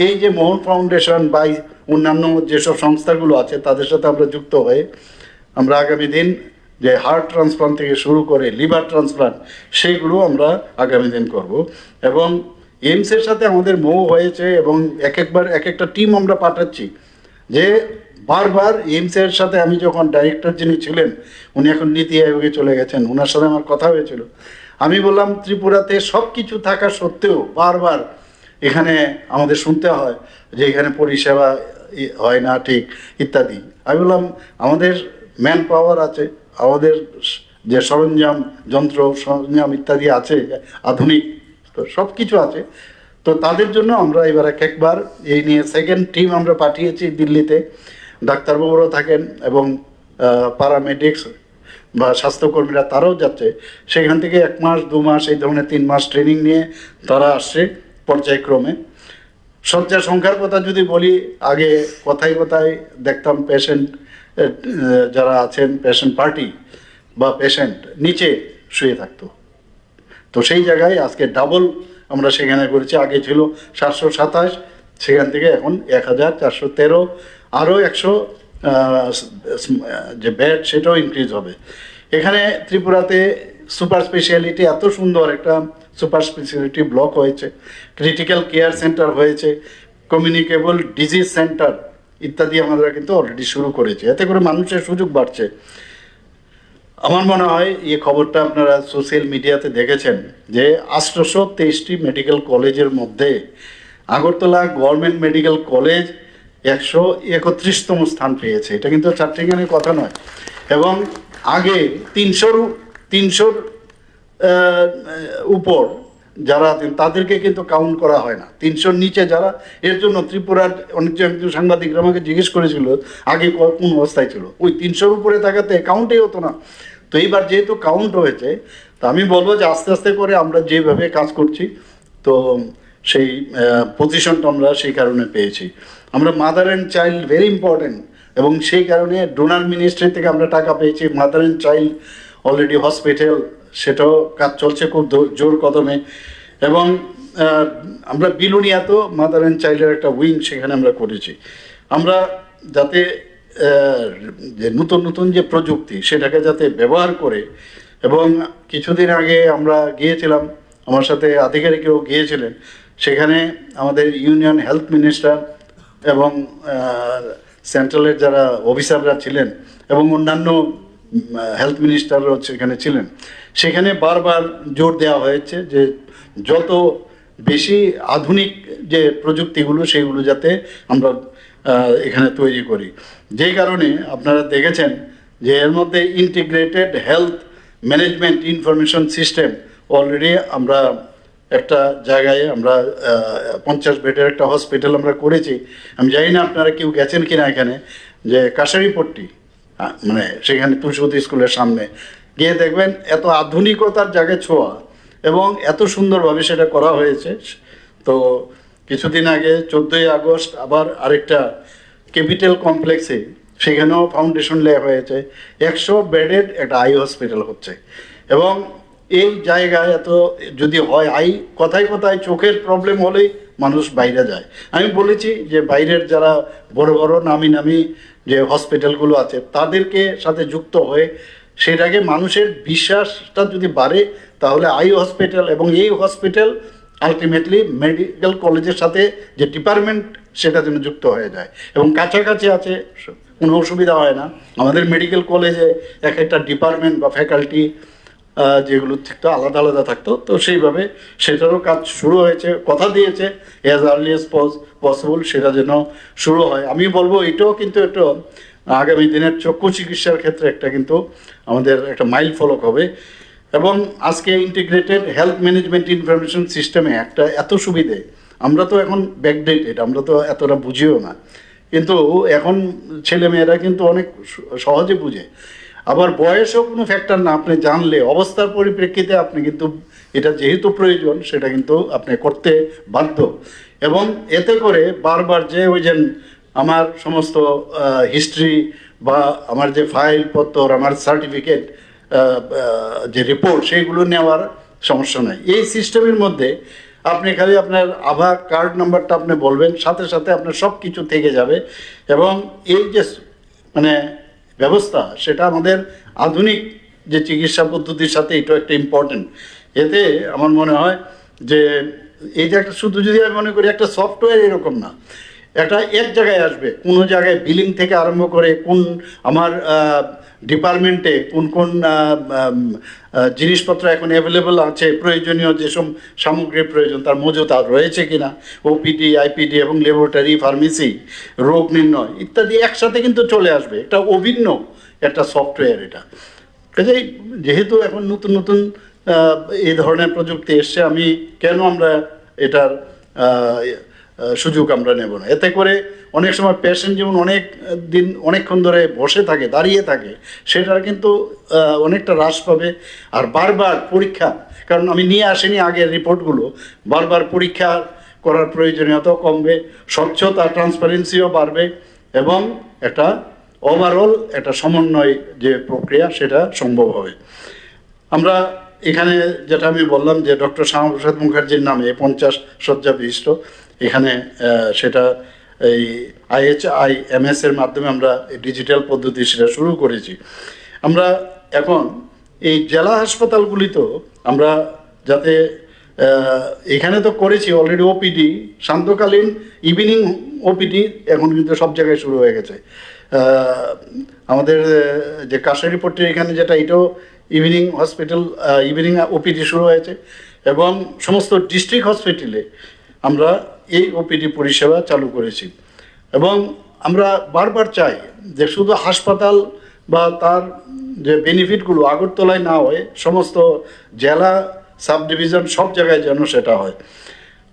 এই যে মোহন ফাউন্ডেশন বা অন্যান্য যেসব সংস্থাগুলো আছে তাদের সাথে আমরা যুক্ত হয়ে আমরা আগামী দিন যে হার্ট ট্রান্সপ্লান্ট থেকে শুরু করে লিভার ট্রান্সপ্লান্ট, সেইগুলো আমরা আগামী দিন করব। এবং এইমসের সাথে আমাদের মৌ হয়েছে এবং এক একটা টিম আমরা পাঠাচ্ছি যে বারবার এইমসের সাথে আমি যখন ডাইরেক্টর যিনি ছিলেন উনি এখন নীতি আয়োগে চলে গেছেন, ওনার সাথে আমার কথা হয়েছিল। আমি বললাম ত্রিপুরাতে সব কিছু থাকা সত্ত্বেও বারবার এখানে আমাদের শুনতে হয় যে এখানে পরিষেবা হয় না ঠিক ইত্যাদি। আমি বললাম আমাদের ম্যান পাওয়ার আছে, আমাদের যে যন্ত্র সরঞ্জাম ইত্যাদি আছে আধুনিক, তো সব কিছু আছে। তো তাদের জন্য আমরা এবার একবার এই নিয়ে সেকেন্ড টিম আমরা পাঠিয়েছি দিল্লিতে। ডাক্তারবাবুরাও থাকেন এবং প্যারামেডিক্স বা স্বাস্থ্যকর্মীরা তারাও যাচ্ছে, সেখান থেকে 1 মাস 2 মাস এই ধরনের 3 মাস ট্রেনিং নিয়ে তারা আসছে পর্যায়ক্রমে। শয্যা সংখ্যার কথা যদি বলি, আগে কথায় কথায় দেখতাম পেশেন্ট যারা আছেন পেশেন্ট পার্টি বা পেশেন্ট নিচে শুয়ে থাকতো, তো সেই জায়গায় আজকে ডাবল আমরা সেখানে করেছি। আগে ছিল 727, সেখান থেকে এখন 1413, আরও 100 যে বেড সেটাও ইনক্রিজ হবে। এখানে ত্রিপুরাতে সুপার স্পেশালিটি এত সুন্দর একটা সুপার স্পেশালিটি ব্লক হয়েছে, ক্রিটিক্যাল কেয়ার সেন্টার হয়েছে, কমিউনিকেবল ডিজিজ সেন্টার ইত্যাদি আমরা কিন্তু অলরেডি শুরু করেছি। এতে করে মানুষের সুযোগ বাড়ছে। আমার মনে হয় এই খবরটা আপনারা সোশ্যাল মিডিয়াতে দেখেছেন যে 823টি মেডিকেল কলেজের মধ্যে আগরতলা গভর্নমেন্ট মেডিকেল কলেজ 131তম স্থান পেয়েছে। এটা কিন্তু চারটিখানির কথা নয়। এবং আগে 300 উপর যারা আছেন তাদেরকে কিন্তু কাউন্ট করা হয় না, 300 নিচে যারা। এর জন্য ত্রিপুরার অনেকজন সাংবাদিকরা আমাকে জিজ্ঞেস করেছিল আগে কোন অবস্থায় ছিল, ওই 300 উপরে থাকাতে কাউন্টই হতো না। তো এইবার যেহেতু কাউন্ট হয়েছে, তা আমি বলবো যে আস্তে আস্তে করে আমরা যেভাবে কাজ করছি, তো সেই পজিশনটা আমরা সেই কারণে পেয়েছি। আমরা mother and child very important, এবং সেই কারণে ডোনার মিনিস্ট্রি থেকে আমরা টাকা পেয়েছি। Mother and child already hospital, সেটাও কাজ চলছে খুব জোর কদমে। এবং আমরা বিলুনিয়াতেও মাদার অ্যান্ড চাইল্ডের একটা উইং সেখানে আমরা করেছি। আমরা যাতে যে নতুন নতুন যে প্রযুক্তি সেটাকে যাতে ব্যবহার করে, এবং কিছুদিন আগে আমরা গিয়েছিলাম, আমার সাথে আধিকারিকও গিয়েছিলেন, সেখানে আমাদের ইউনিয়ন হেলথ মিনিস্টার এবং সেন্ট্রালের যারা অফিসাররা ছিলেন এবং অন্যান্য হেলথ মিনিস্টারও সেখানে ছিলেন। সেখানে বারবার জোর দেওয়া হয়েছে যে যত বেশি আধুনিক যে প্রযুক্তিগুলো সেগুলো যাতে আমরা এখানে তৈরি করি। যেই কারণে আপনারা দেখেছেন যে এর মধ্যে integrated health management information system already আমরা একটা জায়গায় আমরা 50 বেডের একটা হসপিটাল আমরা করেছি। আমি জানি না আপনারা কেউ গেছেন কিনা এখানে, যে কাশারিপট্টি, মানে সেখানে তুলসী স্কুলের সামনে গিয়ে দেখবেন এত আধুনিকতার জায়গায় ছোঁয়া এবং এত সুন্দরভাবে সেটা করা হয়েছে। তো কিছুদিন আগে 14ই আগস্ট আবার আরেকটা ক্যাপিটাল কমপ্লেক্সে সেখানেও ফাউন্ডেশন লেয়া হয়েছে, 100 বেডের একটা আই হসপিটাল হচ্ছে। এবং এই জায়গায় এত যদি হয় আই, কথায় কথায় চোখের প্রবলেম হলেই মানুষ বাইরে যায়। আমি বলেছি যে বাইরের যারা বড় বড় নামি নামি যে হসপিটালগুলো আছে তাদেরকে সাথে যুক্ত হয়ে সেটাকে মানুষের বিশ্বাসটা যদি বাড়ে, তাহলে আই হসপিটাল এবং এই হসপিটাল আলটিমেটলি মেডিকেল কলেজের সাথে যে ডিপার্টমেন্ট সেটা যেন যুক্ত হয়ে যায় এবং কাছাকাছি আছে, কোনো অসুবিধা হয় না। আমাদের মেডিকেল কলেজে এক একটা ডিপার্টমেন্ট বা ফ্যাকাল্টি যেগুলো থাকতো আলাদা আলাদা থাকতো, তো সেইভাবে সেটারও কাজ শুরু হয়েছে। কথা দিয়েছে অ্যাজ আর্লি অ্যাজ পসিবল সেটা যেন শুরু হয়। আমি বলবো এটাও কিন্তু একটু আগামী দিনের চক্ষু চিকিৎসার ক্ষেত্রে একটা কিন্তু আমাদের একটা মাইল ফলক হবে। এবং আজকে ইন্টিগ্রেটেড হেলথ ম্যানেজমেন্ট ইনফরমেশন সিস্টেমে একটা এত সুবিধে, আমরা তো এখন ব্যাকডেটেড, আমরা তো এতটা বুঝিও না, কিন্তু এখন ছেলেমেয়েরা কিন্তু অনেক সহজে বুঝে। আবার বয়সও কোনো ফ্যাক্টর না, আপনি জানলে অবস্থার পরিপ্রেক্ষিতে আপনি কিন্তু এটা যেহেতু প্রয়োজন সেটা কিন্তু আপনি করতে বাধ্য। এবং এতে করে বারবার যে ওই যে আমার সমস্ত হিস্ট্রি বা আমার যে ফাইল পত্র, আমার সার্টিফিকেট, যে রিপোর্ট সেইগুলো নেওয়ার সমস্যা নাই। এই সিস্টেমের মধ্যে আপনি খালি আপনার আধার কার্ড নাম্বারটা আপনি বলবেন, সাথে সাথে আপনার সব কিছু থেকে যাবে। এবং এই যে মানে ব্যবস্থা সেটা আমাদের আধুনিক যে চিকিৎসা পদ্ধতির সাথে এটাও একটা ইম্পর্টেন্ট। এতে আমার মনে হয় যে এই যে একটা শুধু যদি আমি মনে করি একটা সফটওয়্যার এরকম না, একটা এক জায়গায় আসবে, কোনো জায়গায় বিলিং থেকে আরম্ভ করে কোন আমার ডিপার্টমেন্টে কোন কোন জিনিসপত্র এখন অ্যাভেলেবল আছে, প্রয়োজনীয় যেসব সামগ্রীর প্রয়োজন তার মজুত রয়েছে কিনা, ওপিডি, আইপিডি এবং ল্যাবরেটরি, ফার্মেসি, রোগ নির্ণয় ইত্যাদি একসাথে কিন্তু চলে আসবে। একটা অভিন্ন একটা সফটওয়্যার এটা। কাজেই যেহেতু এখন নতুন নতুন এই ধরনের প্রযুক্তি এসছে, আমি কেন আমরা এটার সুযোগ আমরা নেব না। এতে করে অনেক সময় পেশেন্ট যেমন অনেক দিন অনেকক্ষণ ধরে বসে থাকে, দাঁড়িয়ে থাকে, সেটার কিন্তু অনেকটা হ্রাস পাবে। আর বারবার পরীক্ষা, কারণ আমি নিয়ে আসিনি আগের রিপোর্টগুলো, বারবার পরীক্ষা করার প্রয়োজনীয়তাও কমবে, স্বচ্ছতা ট্রান্সপারেন্সিও বাড়বে, এবং একটা ওভারঅল একটা সমন্বয় যে প্রক্রিয়া সেটা সম্ভব হবে। আমরা এখানে যেটা আমি বললাম যে ডক্টর শ্যামাপ্রসাদ মুখার্জির নামে 50 শয্যা বিশিষ্ট এখানে সেটা এই IHIMS এর মাধ্যমে আমরা ডিজিটাল পদ্ধতি সেটা শুরু করেছি। আমরা এখন এই জেলা হাসপাতালগুলিতেও আমরা যাতে এখানে তো করেছি অলরেডি ওপিডি, সান্ধ্যকালীন ইভিনিং ওপিডি এখন কিন্তু সব জায়গায় শুরু হয়ে গেছে। আমাদের যে কাশারি পট্টির এখানে যেটা, এটাও ইভিনিং হসপিটাল, ইভিনিং ওপিডি শুরু হয়েছে, এবং সমস্ত ডিস্ট্রিক্ট হসপিটালে আমরা এই ওপিডি পরিষেবা চালু করেছি। এবং আমরা বারবার চাই যে শুধু হাসপাতাল বা তার যে বেনিফিটগুলো আগরতলায় না হয়ে সমস্ত জেলা, সাব ডিভিশন সব জায়গায় যেন সেটা হয়।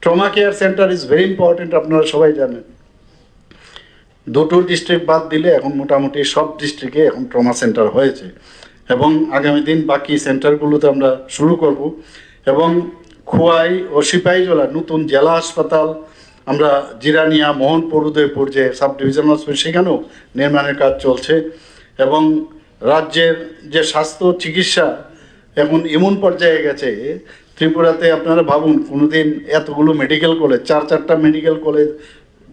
Trauma care centre is very important, আপনারা সবাই জানেন। দুটো ডিস্ট্রিক্ট বাদ দিলে এখন মোটামুটি সব ডিস্ট্রিক্টে এখন ট্রমা সেন্টার হয়েছে, এবং আগামী দিন বাকি সেন্টারগুলোতে আমরা শুরু করব। এবং খোয়াই ও সিপাহীজলা নতুন জেলা হাসপাতাল আমরা জিরানিয়া, মোহনপুর, উদয়পুর যে সাব ডিভিশন হসপিটাল সেখানেও নির্মাণের কাজ চলছে। এবং রাজ্যের যে স্বাস্থ্য চিকিৎসা এখন এমন পর্যায়ে গেছে, ত্রিপুরাতে আপনারা ভাবুন কোনোদিন এতগুলো মেডিকেল কলেজ, 4টা মেডিকেল কলেজ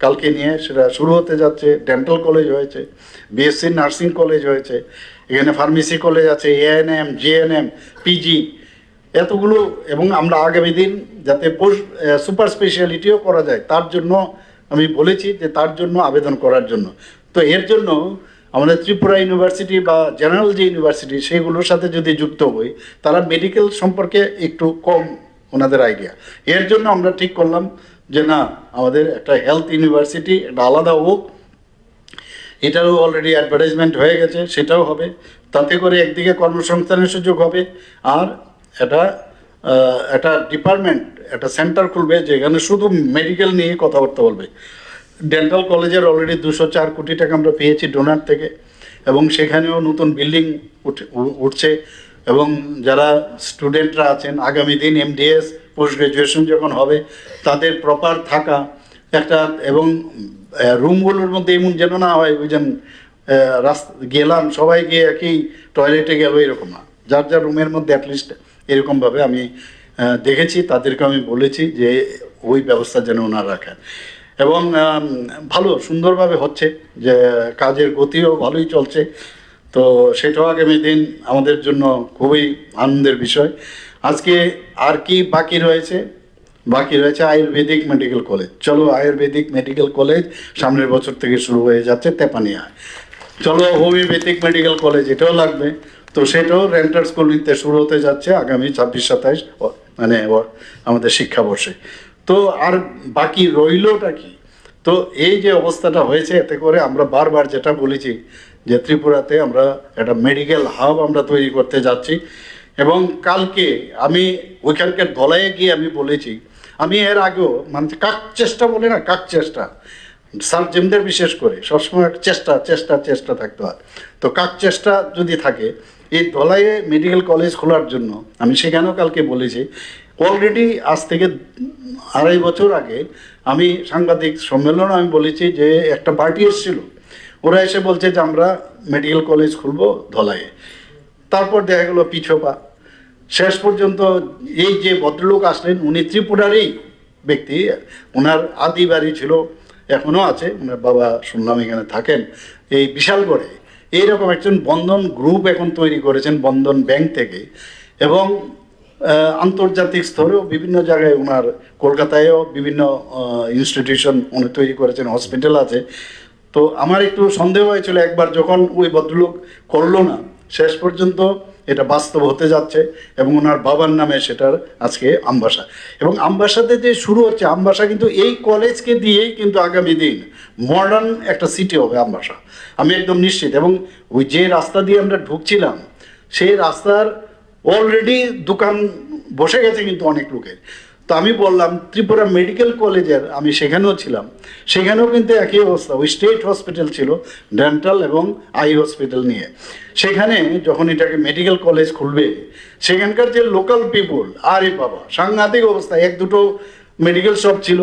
কালকে নিয়ে সেটা শুরু হতে যাচ্ছে। ডেন্টাল কলেজ হয়েছে, BSc নার্সিং কলেজ হয়েছে, এখানে ফার্মেসি কলেজ আছে, ANM, GNM, PG এতগুলো। এবং আমরা আগামী দিন যাতে সুপার স্পেশালিটিও করা যায় তার জন্য আমি বলেছি যে তার জন্য আবেদন করার জন্য। তো এর জন্য আমাদের ত্রিপুরা ইউনিভার্সিটি বা জেনারেল যে ইউনিভার্সিটি সেগুলোর সাথে যদি যুক্ত হই, তারা মেডিকেল সম্পর্কে একটু কম ওনাদের আইডিয়া। এর জন্য আমরা ঠিক করলাম যে না, আমাদের একটা হেলথ ইউনিভার্সিটি একটা আলাদা হোক। এটারও অলরেডি অ্যাডভার্টাইজমেন্ট হয়ে গেছে, সেটাও হবে। তাতে করে একদিকে কর্মসংস্থানের সুযোগ হবে, আর একটা ডিপার্টমেন্ট, একটা সেন্টার খুলবে যেখানে শুধু মেডিকেল নিয়ে কথাবার্তা বলবে। ডেন্টাল কলেজের অলরেডি 204 কোটি টাকা আমরা পেয়েছি ডোনার থেকে, এবং সেখানেও নতুন বিল্ডিং উঠছে। এবং যারা স্টুডেন্টরা আছেন আগামী দিন MDS পোস্ট গ্রাজুয়েশন যখন হবে, তাদের প্রপার থাকা একটা, এবং রুমগুলোর মধ্যে এমন যেন না হয় ওই যেন রাস্তা গেলাম সবাই গিয়ে একই টয়লেটে গেল, এরকম না। যার যার রুমের মধ্যে অ্যাটলিস্ট এরকমভাবে আমি দেখেছি, তাদেরকে আমি বলেছি যে ওই ব্যবস্থা যেন ওনারা রাখেন। এবং ভালো সুন্দরভাবে হচ্ছে, যে কাজের গতিও ভালোই চলছে। তো সেটাও আগামী দিন আমাদের জন্য খুবই আনন্দের বিষয়। আজকে আর কি বাকি রয়েছে? বাকি রয়েছে আয়ুর্বেদিক মেডিকেল কলেজ। চলো, আয়ুর্বেদিক মেডিকেল কলেজ সামনের বছর থেকে শুরু হয়ে যাচ্ছে তেপানিয়ায়। চলো, হোমিওপ্যাথিক মেডিকেল কলেজ, এটাও লাগবে। তো সেটাও রেন্টার স্কুল নিতে শুরু হতে যাচ্ছে আগামী 26-27 মানে আমাদের শিক্ষাবর্ষে। তো আর বাকি রইলটা কি? তো এই যে অবস্থাটা হয়েছে, এতে করে আমরা বারবার যেটা বলেছি যে ত্রিপুরাতে আমরা একটা মেডিকেল হাব আমরা তৈরি করতে যাচ্ছি। এবং কালকে আমি ওইখানকার ধলাইয়ে গিয়ে আমি বলেছি, আমি এর আগেও মানে কাক চেষ্টা বলে না, কাক চেষ্টা সার্জেনদের বিশেষ করে সবসময় একটা চেষ্টা থাকতে হয়। তো কাক চেষ্টা যদি থাকে, এই ধলাইয়ে মেডিকেল কলেজ খোলার জন্য আমি সেখানেও কালকে বলেছি। অলরেডি আজ থেকে 2.5 বছর আগে আমি সাংবাদিক সম্মেলনে আমি বলেছি যে একটা পার্টি এসেছিল, ওরা এসে বলছে যে আমরা মেডিকেল কলেজ খুলবো ধলাইয়ে। তারপর দেখা গেলো পিছোপা। শেষ পর্যন্ত এই যে ভদ্রলোক আসলেন, উনি ত্রিপুরারই ব্যক্তি, ওনার আদি বাড়ি ছিল, এখনও আছে, ওনার বাবা শুনলাম এখানে থাকেন এই বিশালগড়ে। এইরকম একজন বন্ধন গ্রুপ এখন তৈরি করেছেন বন্ধন ব্যাংক থেকে, এবং আন্তর্জাতিক স্তরেও বিভিন্ন জায়গায় ওনার, কলকাতায়ও বিভিন্ন ইনস্টিটিউশন উনি তৈরি করেছেন, হসপিটাল আছে। তো আমার একটু সন্দেহ হয়েছিল একবার যখন ওই ভদ্রলোক করলো না, শেষ পর্যন্ত এটা বাস্তব হতে যাচ্ছে, এবং ওনার বাবার নামে সেটার আজকে আমবাসা। এবং আমবাসাতে যে শুরু হচ্ছে, আমবাসা কিন্তু এই কলেজকে দিয়েই কিন্তু আগামী দিন মডার্ন একটা সিটি হবে আমবাসা, আমি একদম নিশ্চিত। এবং ওই যে রাস্তা দিয়ে আমরা ঢুকছিলাম, সেই রাস্তার অলরেডি দোকান বসে গেছে কিন্তু অনেক লোকের। তো আমি বললাম ত্রিপুরা মেডিকেল কলেজের, আমি সেখানেও ছিলাম, সেখানেও কিন্তু একই অবস্থা, ওই স্টেট হসপিটাল ছিল ডেন্টাল এবং আই হসপিটাল নিয়ে। সেখানে যখন এটাকে মেডিকেল কলেজ খুলবে, সেখানকার যে লোকাল পিপুল, আরে বাবা সাংঘাতিক অবস্থা, এক দুটো মেডিকেল শপ ছিল,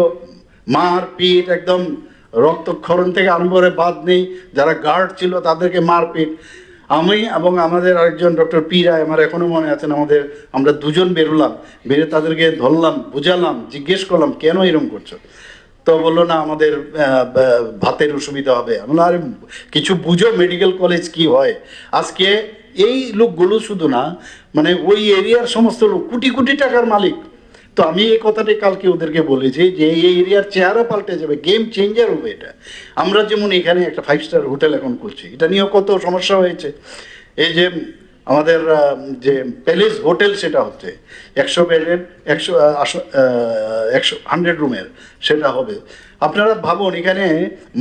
মারপিট একদম, রক্তক্ষরণ থেকে আরম্ভ করে বাদ নেই, যারা গার্ড ছিল তাদেরকে মারপিট। আমি এবং আমাদের আরেকজন ডক্টর পি রায়, আমার এখনও মনে আছেন, আমরা দুজন বেরোলাম, বেরিয়ে তাদেরকে ধরলাম, বুঝালাম, জিজ্ঞেস করলাম কেন এরকম করছো। তো বললো না আমাদের ভাতের অসুবিধা হবে। আমি বললাম আরে কিছু বুঝো মেডিকেল কলেজ কি হয়। আজকে এই লোকগুলো শুধু না, মানে ওই এরিয়ার সমস্ত লোক কোটি কোটি টাকার মালিক। তো আমি এই কথাটাই কালকে ওদেরকে বলেছি যে এই এরিয়ার চেহারা পাল্টে যাবে, গেম চেঞ্জার হবে এটা। আমরা যেমন এখানে একটা 5 স্টার হোটেল এখন করছি, এটা নিয়েও কত সমস্যা হয়েছে। এই যে আমাদের যে প্যালেস হোটেল, সেটা হচ্ছে 100 বেডের, 100 রুমের সেটা হবে। আপনারা ভাবুন, এখানে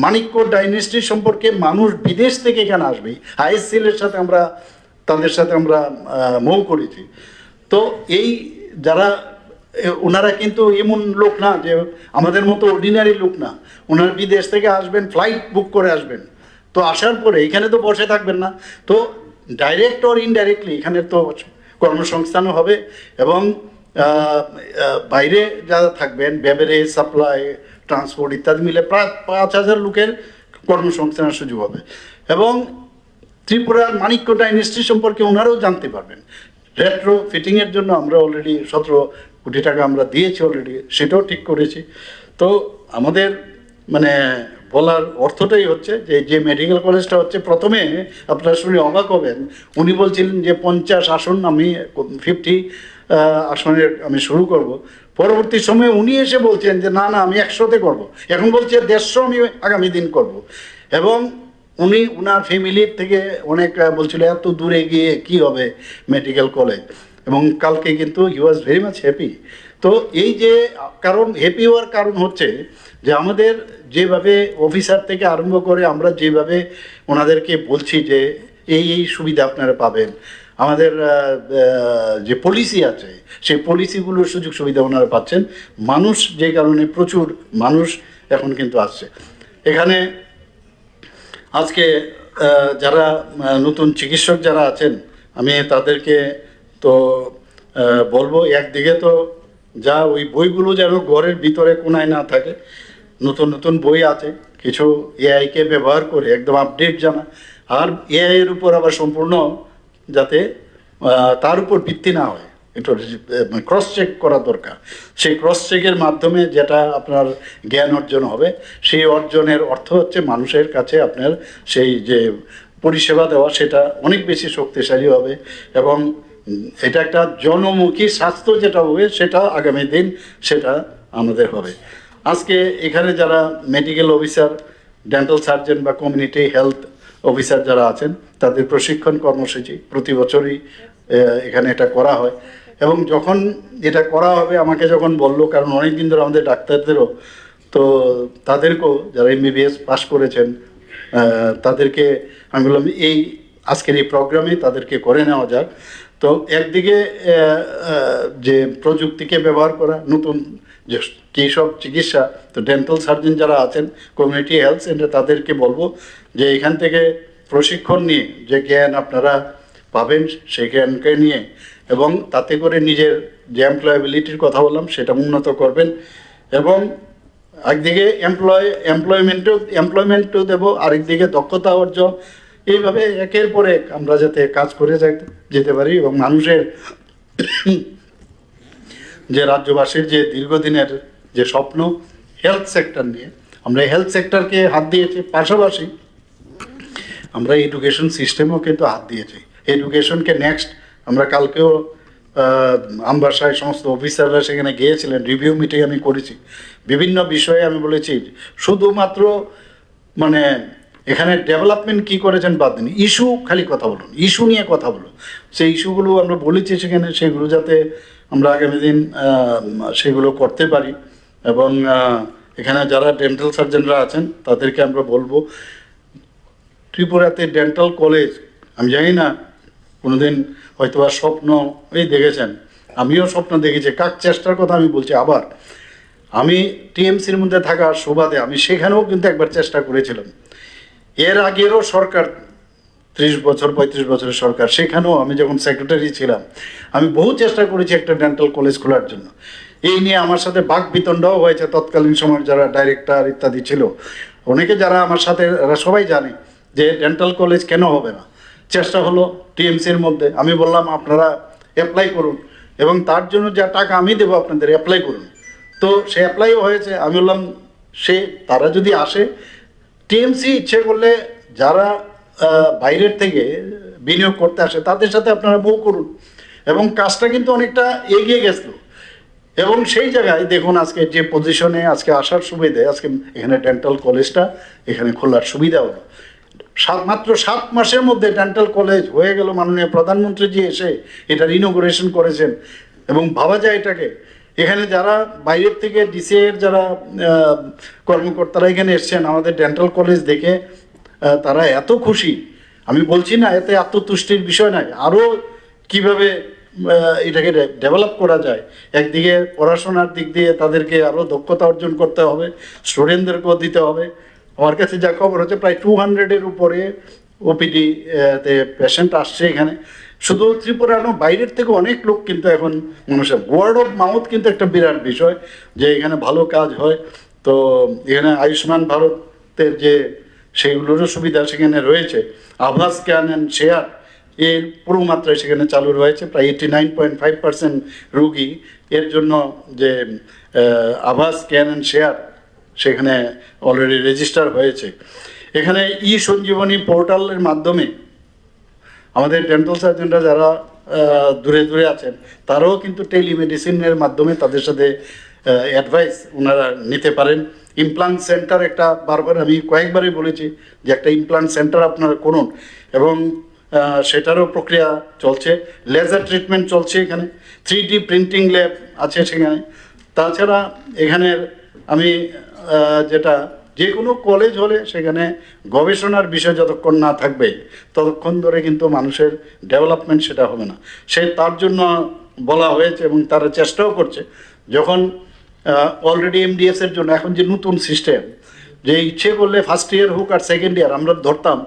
মানিক্য ডাইনেস্টি সম্পর্কে মানুষ বিদেশ থেকে এখানে আসবে, আইএসসিএলের সাথে তাদের সাথে আমরা মৌ করেছি। তো এই যারা, ওনারা কিন্তু এমন লোক না যে আমাদের মতো অর্ডিনারি লোক না, ওনারা বিদেশ থেকে আসবেন, ফ্লাইট বুক করে আসবেন। তো আসার পরে এখানে তো বসে থাকবেন না, তো ডাইরেক্ট অর ইনডাইরেক্টলি এখানে তো কর্মসংস্থানও হবে, এবং বাইরে যারা থাকবেন, বেভারেজ, সাপ্লাই, ট্রান্সপোর্ট ইত্যাদি মিলে প্রায় 5,000 লোকের কর্মসংস্থানের সুযোগ হবে। এবং ত্রিপুরার মানিক্য ডাইনেস্টি সম্পর্কে ওনারাও জানতে পারবেন। রেট্রো ফিটিংয়ের জন্য আমরা অলরেডি 17 কোটি টাকা আমরা দিয়েছি অলরেডি, সেটাও ঠিক করেছি। তো আমাদের মানে বলার অর্থটাই হচ্ছে যে মেডিকেল কলেজটা হচ্ছে, প্রথমে আপনারা শুনে অবাক হবেন, উনি বলছিলেন যে 50 আসন, আমি 50 আসনের আমি শুরু করব। পরবর্তী সময়ে উনি এসে বলছেন যে না না আমি 100তে করব, এখন বলছে 150 আমি আগামী দিন করব। এবং উনি ওনার ফ্যামিলির থেকে অনেক বলছিল এত দূরে গিয়ে কি হবে মেডিকেল কলেজ, এবং কালকে কিন্তু হি ওয়াজ ভেরি মাচ হ্যাপি। তো এই যে কারণ, হ্যাপি হওয়ার কারণ হচ্ছে যে আমাদের যেভাবে অফিসার থেকে আরম্ভ করে আমরা যেভাবে ওনাদেরকে বলছি যে এই সুবিধা আপনারা পাবেন, আমাদের যে পলিসি আছে সেই পলিসিগুলোর সুযোগ সুবিধা ওনারা পাচ্ছেন। মানুষ যে কারণে, প্রচুর মানুষ এখন কিন্তু আসছে এখানে। আজকে যারা নতুন চিকিৎসক যারা আছেন, আমি তাদেরকে তো বলবো, একদিকে তো যা ওই বইগুলো যেন ঘরের ভিতরে কোনায় না থাকে, নতুন নতুন বই আছে, কিছু এআইকে ব্যবহার করে একদম আপডেট জানা, আর এআইয়ের উপর আবার সম্পূর্ণ যাতে তার উপর ভিত্তি না হয়, একটু ক্রস চেক করা দরকার। সেই ক্রস চেকের মাধ্যমে যেটা আপনার জ্ঞান অর্জন হবে, সেই অর্জনের অর্থ হচ্ছে মানুষের কাছে আপনার সেই যে পরিষেবা দেওয়া, সেটা অনেক বেশি শক্তিশালী হবে। এবং এটা একটা জনমুখী স্বাস্থ্য যেটা হবে, সেটা আগামী দিন সেটা আমাদের হবে। আজকে এখানে যারা মেডিকেল অফিসার, ডেন্টাল সার্জন বা কমিউনিটি হেলথ অফিসার যারা আছেন, তাদের প্রশিক্ষণ কর্মসূচি প্রতি বছরই এখানে এটা করা হয়। এবং যখন এটা করা হবে, আমাকে যখন বললো, কারণ অনেক দিন ধরে আমাদের ডাক্তারদেরও, তো তাদেরকেও যারা এমবিবিএস পাস করেছেন তাদেরকে আমি বললাম এই আজকের এই প্রোগ্রামে তাদেরকে করে নেওয়া যাক। তো একদিকে যে প্রযুক্তিকে ব্যবহার করা, নতুন যে কী সব চিকিৎসা, তো ডেন্টাল সার্জন যারা আছেন, কমিউনিটি হেলথ সেন্টার, তাদেরকে বলবো যে এখান থেকে প্রশিক্ষণ নিয়ে যে জ্ঞান আপনারা পাবেন, সেই জ্ঞানকে নিয়ে, এবং তাতে করে নিজের যে এমপ্লয়াবিলিটির কথা বললাম সেটা উন্নত করবেন। এবং একদিকে এমপ্লয়মেন্টও দেবো, আরেকদিকে দক্ষতা অর্জন, এইভাবে একের পর এক আমরা যাতে কাজ করে যেতে পারি। এবং মানুষের যে রাজ্যবাসীর যে দীর্ঘদিনের যে স্বপ্ন হেলথ সেক্টর নিয়ে, আমরা হেলথ সেক্টরকে হাত দিয়েছি, পাশাপাশি আমরা এডুকেশন সিস্টেমও কিন্তু হাত দিয়েছি। এডুকেশনকে নেক্সট, আমরা কালকেও আমবাসায় সমস্ত অফিসাররা সেখানে গিয়েছিলেন, রিভিউ মিটিং আমি করেছি, বিভিন্ন বিষয়ে আমি বলেছি, শুধুমাত্র মানে এখানে ডেভেলপমেন্ট কী করেছেন বাদ দিন, ইস্যু খালি কথা বলুন, ইস্যু নিয়ে কথা বলুন। সেই ইস্যুগুলো আমরা বলেছি সেখানে, সেগুলো যাতে আমরা আগামী দিন সেগুলো করতে পারি। এবং এখানে যারা ডেন্টাল সার্জনরা আছেন তাদেরকে আমরা বলবো, ত্রিপুরাতে ডেন্টাল কলেজ, আমি জানি না কোনোদিন হয়তো বা স্বপ্ন এই দেখেছেন আমিও স্বপ্ন দেখেছি, কাক চেষ্টার কথা আমি বলছি। আবার আমি টিএমসির মধ্যে থাকার সুবাদে আমি সেখানেও কিন্তু একবার চেষ্টা করেছিলাম। এর আগেরও সরকার 30 বছর 35 বছরের সরকার, সেখানেও আমি যখন সেক্রেটারি ছিলাম আমি বহু চেষ্টা করেছি একটা ডেন্টাল কলেজ খোলার জন্য। এই নিয়ে আমার সাথে বাক বিতণ্ডাও হয়েছে তৎকালীন সময়ের যারা ডাইরেক্টর ইত্যাদি ছিল, অনেকে যারা আমার সাথে, এরা সবাই জানে যে ডেন্টাল কলেজ কেন হবে না। চেষ্টা হলো টিএমসির মধ্যে, আমি বললাম আপনারা অ্যাপ্লাই করুন এবং তার জন্য যা টাকা আমি দেবো আপনাদের অ্যাপ্লাই করুন। তো সে অ্যাপ্লাইও হয়েছে। আমি বললাম তারা যদি আসে, টিএমসি ইচ্ছে করলে যারা বাইরের থেকে বিনিয়োগ করতে আসে তাদের সাথে আপনারা মুভ করুন, এবং কাজটা কিন্তু অনেকটা এগিয়ে গেছিল। এবং সেই জায়গায় দেখুন আজকে যে পজিশনে আজকে আসার সুবিধে, আজকে এখানে ডেন্টাল কলেজটা এখানে খোলার সুবিধা হলো। মাত্র 7 মাসের মধ্যে ডেন্টাল কলেজ হয়ে গেল। মাননীয় প্রধানমন্ত্রীজি এসে এটার ইনোগ্রেশন করেছেন এবং ভাবা যায় এটাকে। এখানে যারা বাইরের থেকে ডিসিএর যারা কর্মকর্তারা এখানে এসছেন আমাদের ডেন্টাল কলেজ দেখে তারা এত খুশি। আমি বলছি না এতে আত্মতুষ্টির বিষয় নয়, আরও কীভাবে এটাকে ডেভেলপ করা যায়। একদিকে পড়াশোনার দিক দিয়ে তাদেরকে আরও দক্ষতা অর্জন করতে হবে, স্টুডেন্টদেরকেও দিতে হবে। আমার কাছে যা খবর হচ্ছে প্রায় 200-এর উপরে ওপিডি তে পেশেন্ট আসছে এখানে। শুধু ত্রিপুরা নয়, বাইরের থেকে অনেক লোক কিন্তু এখন মানুষের ওয়ার্ড অফ মাউথ কিন্তু একটা বিরাট বিষয় যে এখানে ভালো কাজ হয়। তো এখানে আয়ুষ্মান ভারতের যে সেইগুলোরও সুবিধা সেখানে রয়েছে। আভাস স্ক্যান অ্যান্ড শেয়ার এর পুরো মাত্রায় সেখানে চালু রয়েছে। প্রায় 89.5% রোগী এর জন্য যে আভাস স্ক্যান অ্যান্ড শেয়ার সেখানে অলরেডি রেজিস্টার হয়েছে। এখানে ই সঞ্জীবনী পোর্টালের মাধ্যমে আমাদের ডেন্টাল সার্জনরা যারা দূরে দূরে আছেন তারাও কিন্তু টেলিমেডিসিনের মাধ্যমে তাদের সাথে অ্যাডভাইস ওনারা নিতে পারেন। ইমপ্লান্ট সেন্টার একটা, বারবার আমি কয়েকবারই বলেছি যে একটা ইমপ্লান্ট সেন্টার আপনারা করুন, এবং সেটারও প্রক্রিয়া চলছে। লেজার ট্রিটমেন্ট চলছে এখানে, 3D প্রিন্টিং ল্যাব আছে সেখানে। তাছাড়া এখানের আমি যেটা, যে কোনো কলেজ হলে সেখানে গবেষণার বিষয় যতক্ষণ না থাকবে ততক্ষণ ধরে কিন্তু মানুষের ডেভেলপমেন্ট সেটা হবে না। তার জন্য বলা হয়েছে এবং তারা চেষ্টাও করছে। যখন অলরেডি এমডিএসের জন্য এখন যে নতুন সিস্টেম, যে ইচ্ছে করলে ফার্স্ট ইয়ার হোক আর সেকেন্ড ইয়ার, আমরা ধরতাম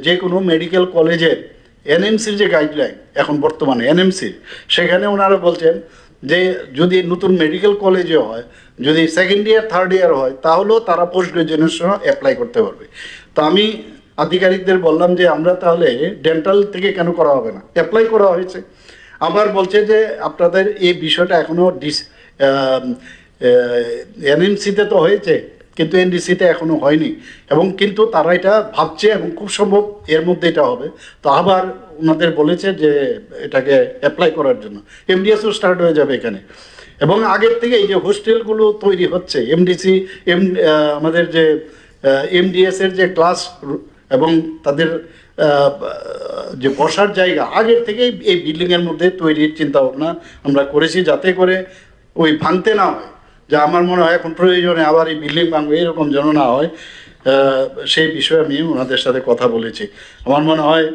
যে কোনো মেডিকেল কলেজের এনএমসির যে গাইডলাইন এখন বর্তমানে এনএমসির, সেখানে ওনারা বলছেন যে যদি নতুন মেডিকেল কলেজে হয়, যদি সেকেন্ড ইয়ার থার্ড ইয়ার হয়, তাহলেও তারা পোস্ট গ্রাজুয়েশন অ্যাপ্লাই করতে পারবে। তো আমি আধিকারিকদের বললাম যে আমরা তাহলে ডেন্টাল থেকে কেন করা হবে না, অ্যাপ্লাই করা হয়েছে। আবার বলছে যে আপনাদের এই বিষয়টা এখনও এনএমসিতে তো হয়েছে কিন্তু এনডিসিতে এখনও হয়নি, এবং কিন্তু তারা এটা ভাবছে এবং খুব সম্ভব এর মধ্যে এটা হবে। তো আবার ওনাদের বলেছে যে এটাকে অ্যাপ্লাই করার জন্য এমডিএসও স্টার্ট হয়ে যাবে এখানে। এবং আগের থেকে এই যে হোস্টেলগুলো তৈরি হচ্ছে, আমাদের যে এমডিএসের যে ক্লাস এবং তাদের যে বসার জায়গা আগের থেকেই এই বিল্ডিংয়ের মধ্যে তৈরির চিন্তাভাবনা আমরা করেছি, যাতে করে ওই ভাঙতে না হয়। যা আমার মনে হয় এখন প্রয়োজনে আবার এই বিল্ডিং ভাঙবে এরকম যেন না হয়, সেই বিষয়ে আমি ওনাদের সাথে কথা বলেছি। আমার মনে হয়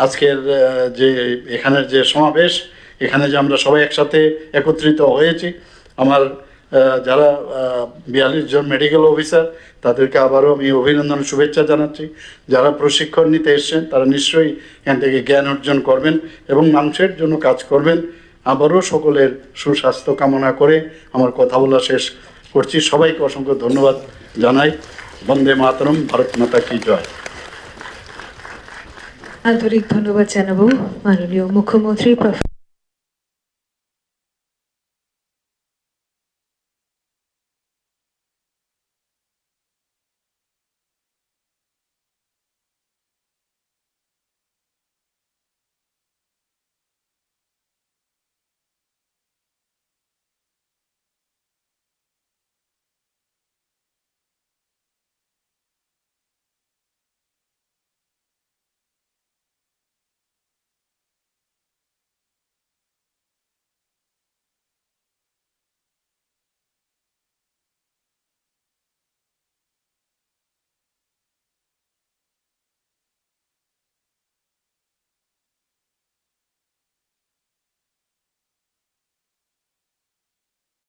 আজকের যে এখানের যে সমাবেশ, এখানে যে আমরা সবাই একসাথে একত্রিত হয়েছি, আমার যারা 42 জন মেডিকেল অফিসার তাদেরকে আবারও আমি অভিনন্দন শুভেচ্ছা জানাচ্ছি। যারা প্রশিক্ষণ নিতে এসছেন তারা নিশ্চয়ই এখান থেকে জ্ঞান অর্জন করবেন এবং মানুষের জন্য কাজ করবেন। আবারও সকলের সুস্বাস্থ্য কামনা করে আমার কথা বলা শেষ করছি। সবাইকে অসংখ্য ধন্যবাদ জানাই। বন্দে মাতরম, ভারত মাতা কি জয়। আন্তরিক ধন্যবাদ জানাবো মাননীয় মুখ্যমন্ত্রী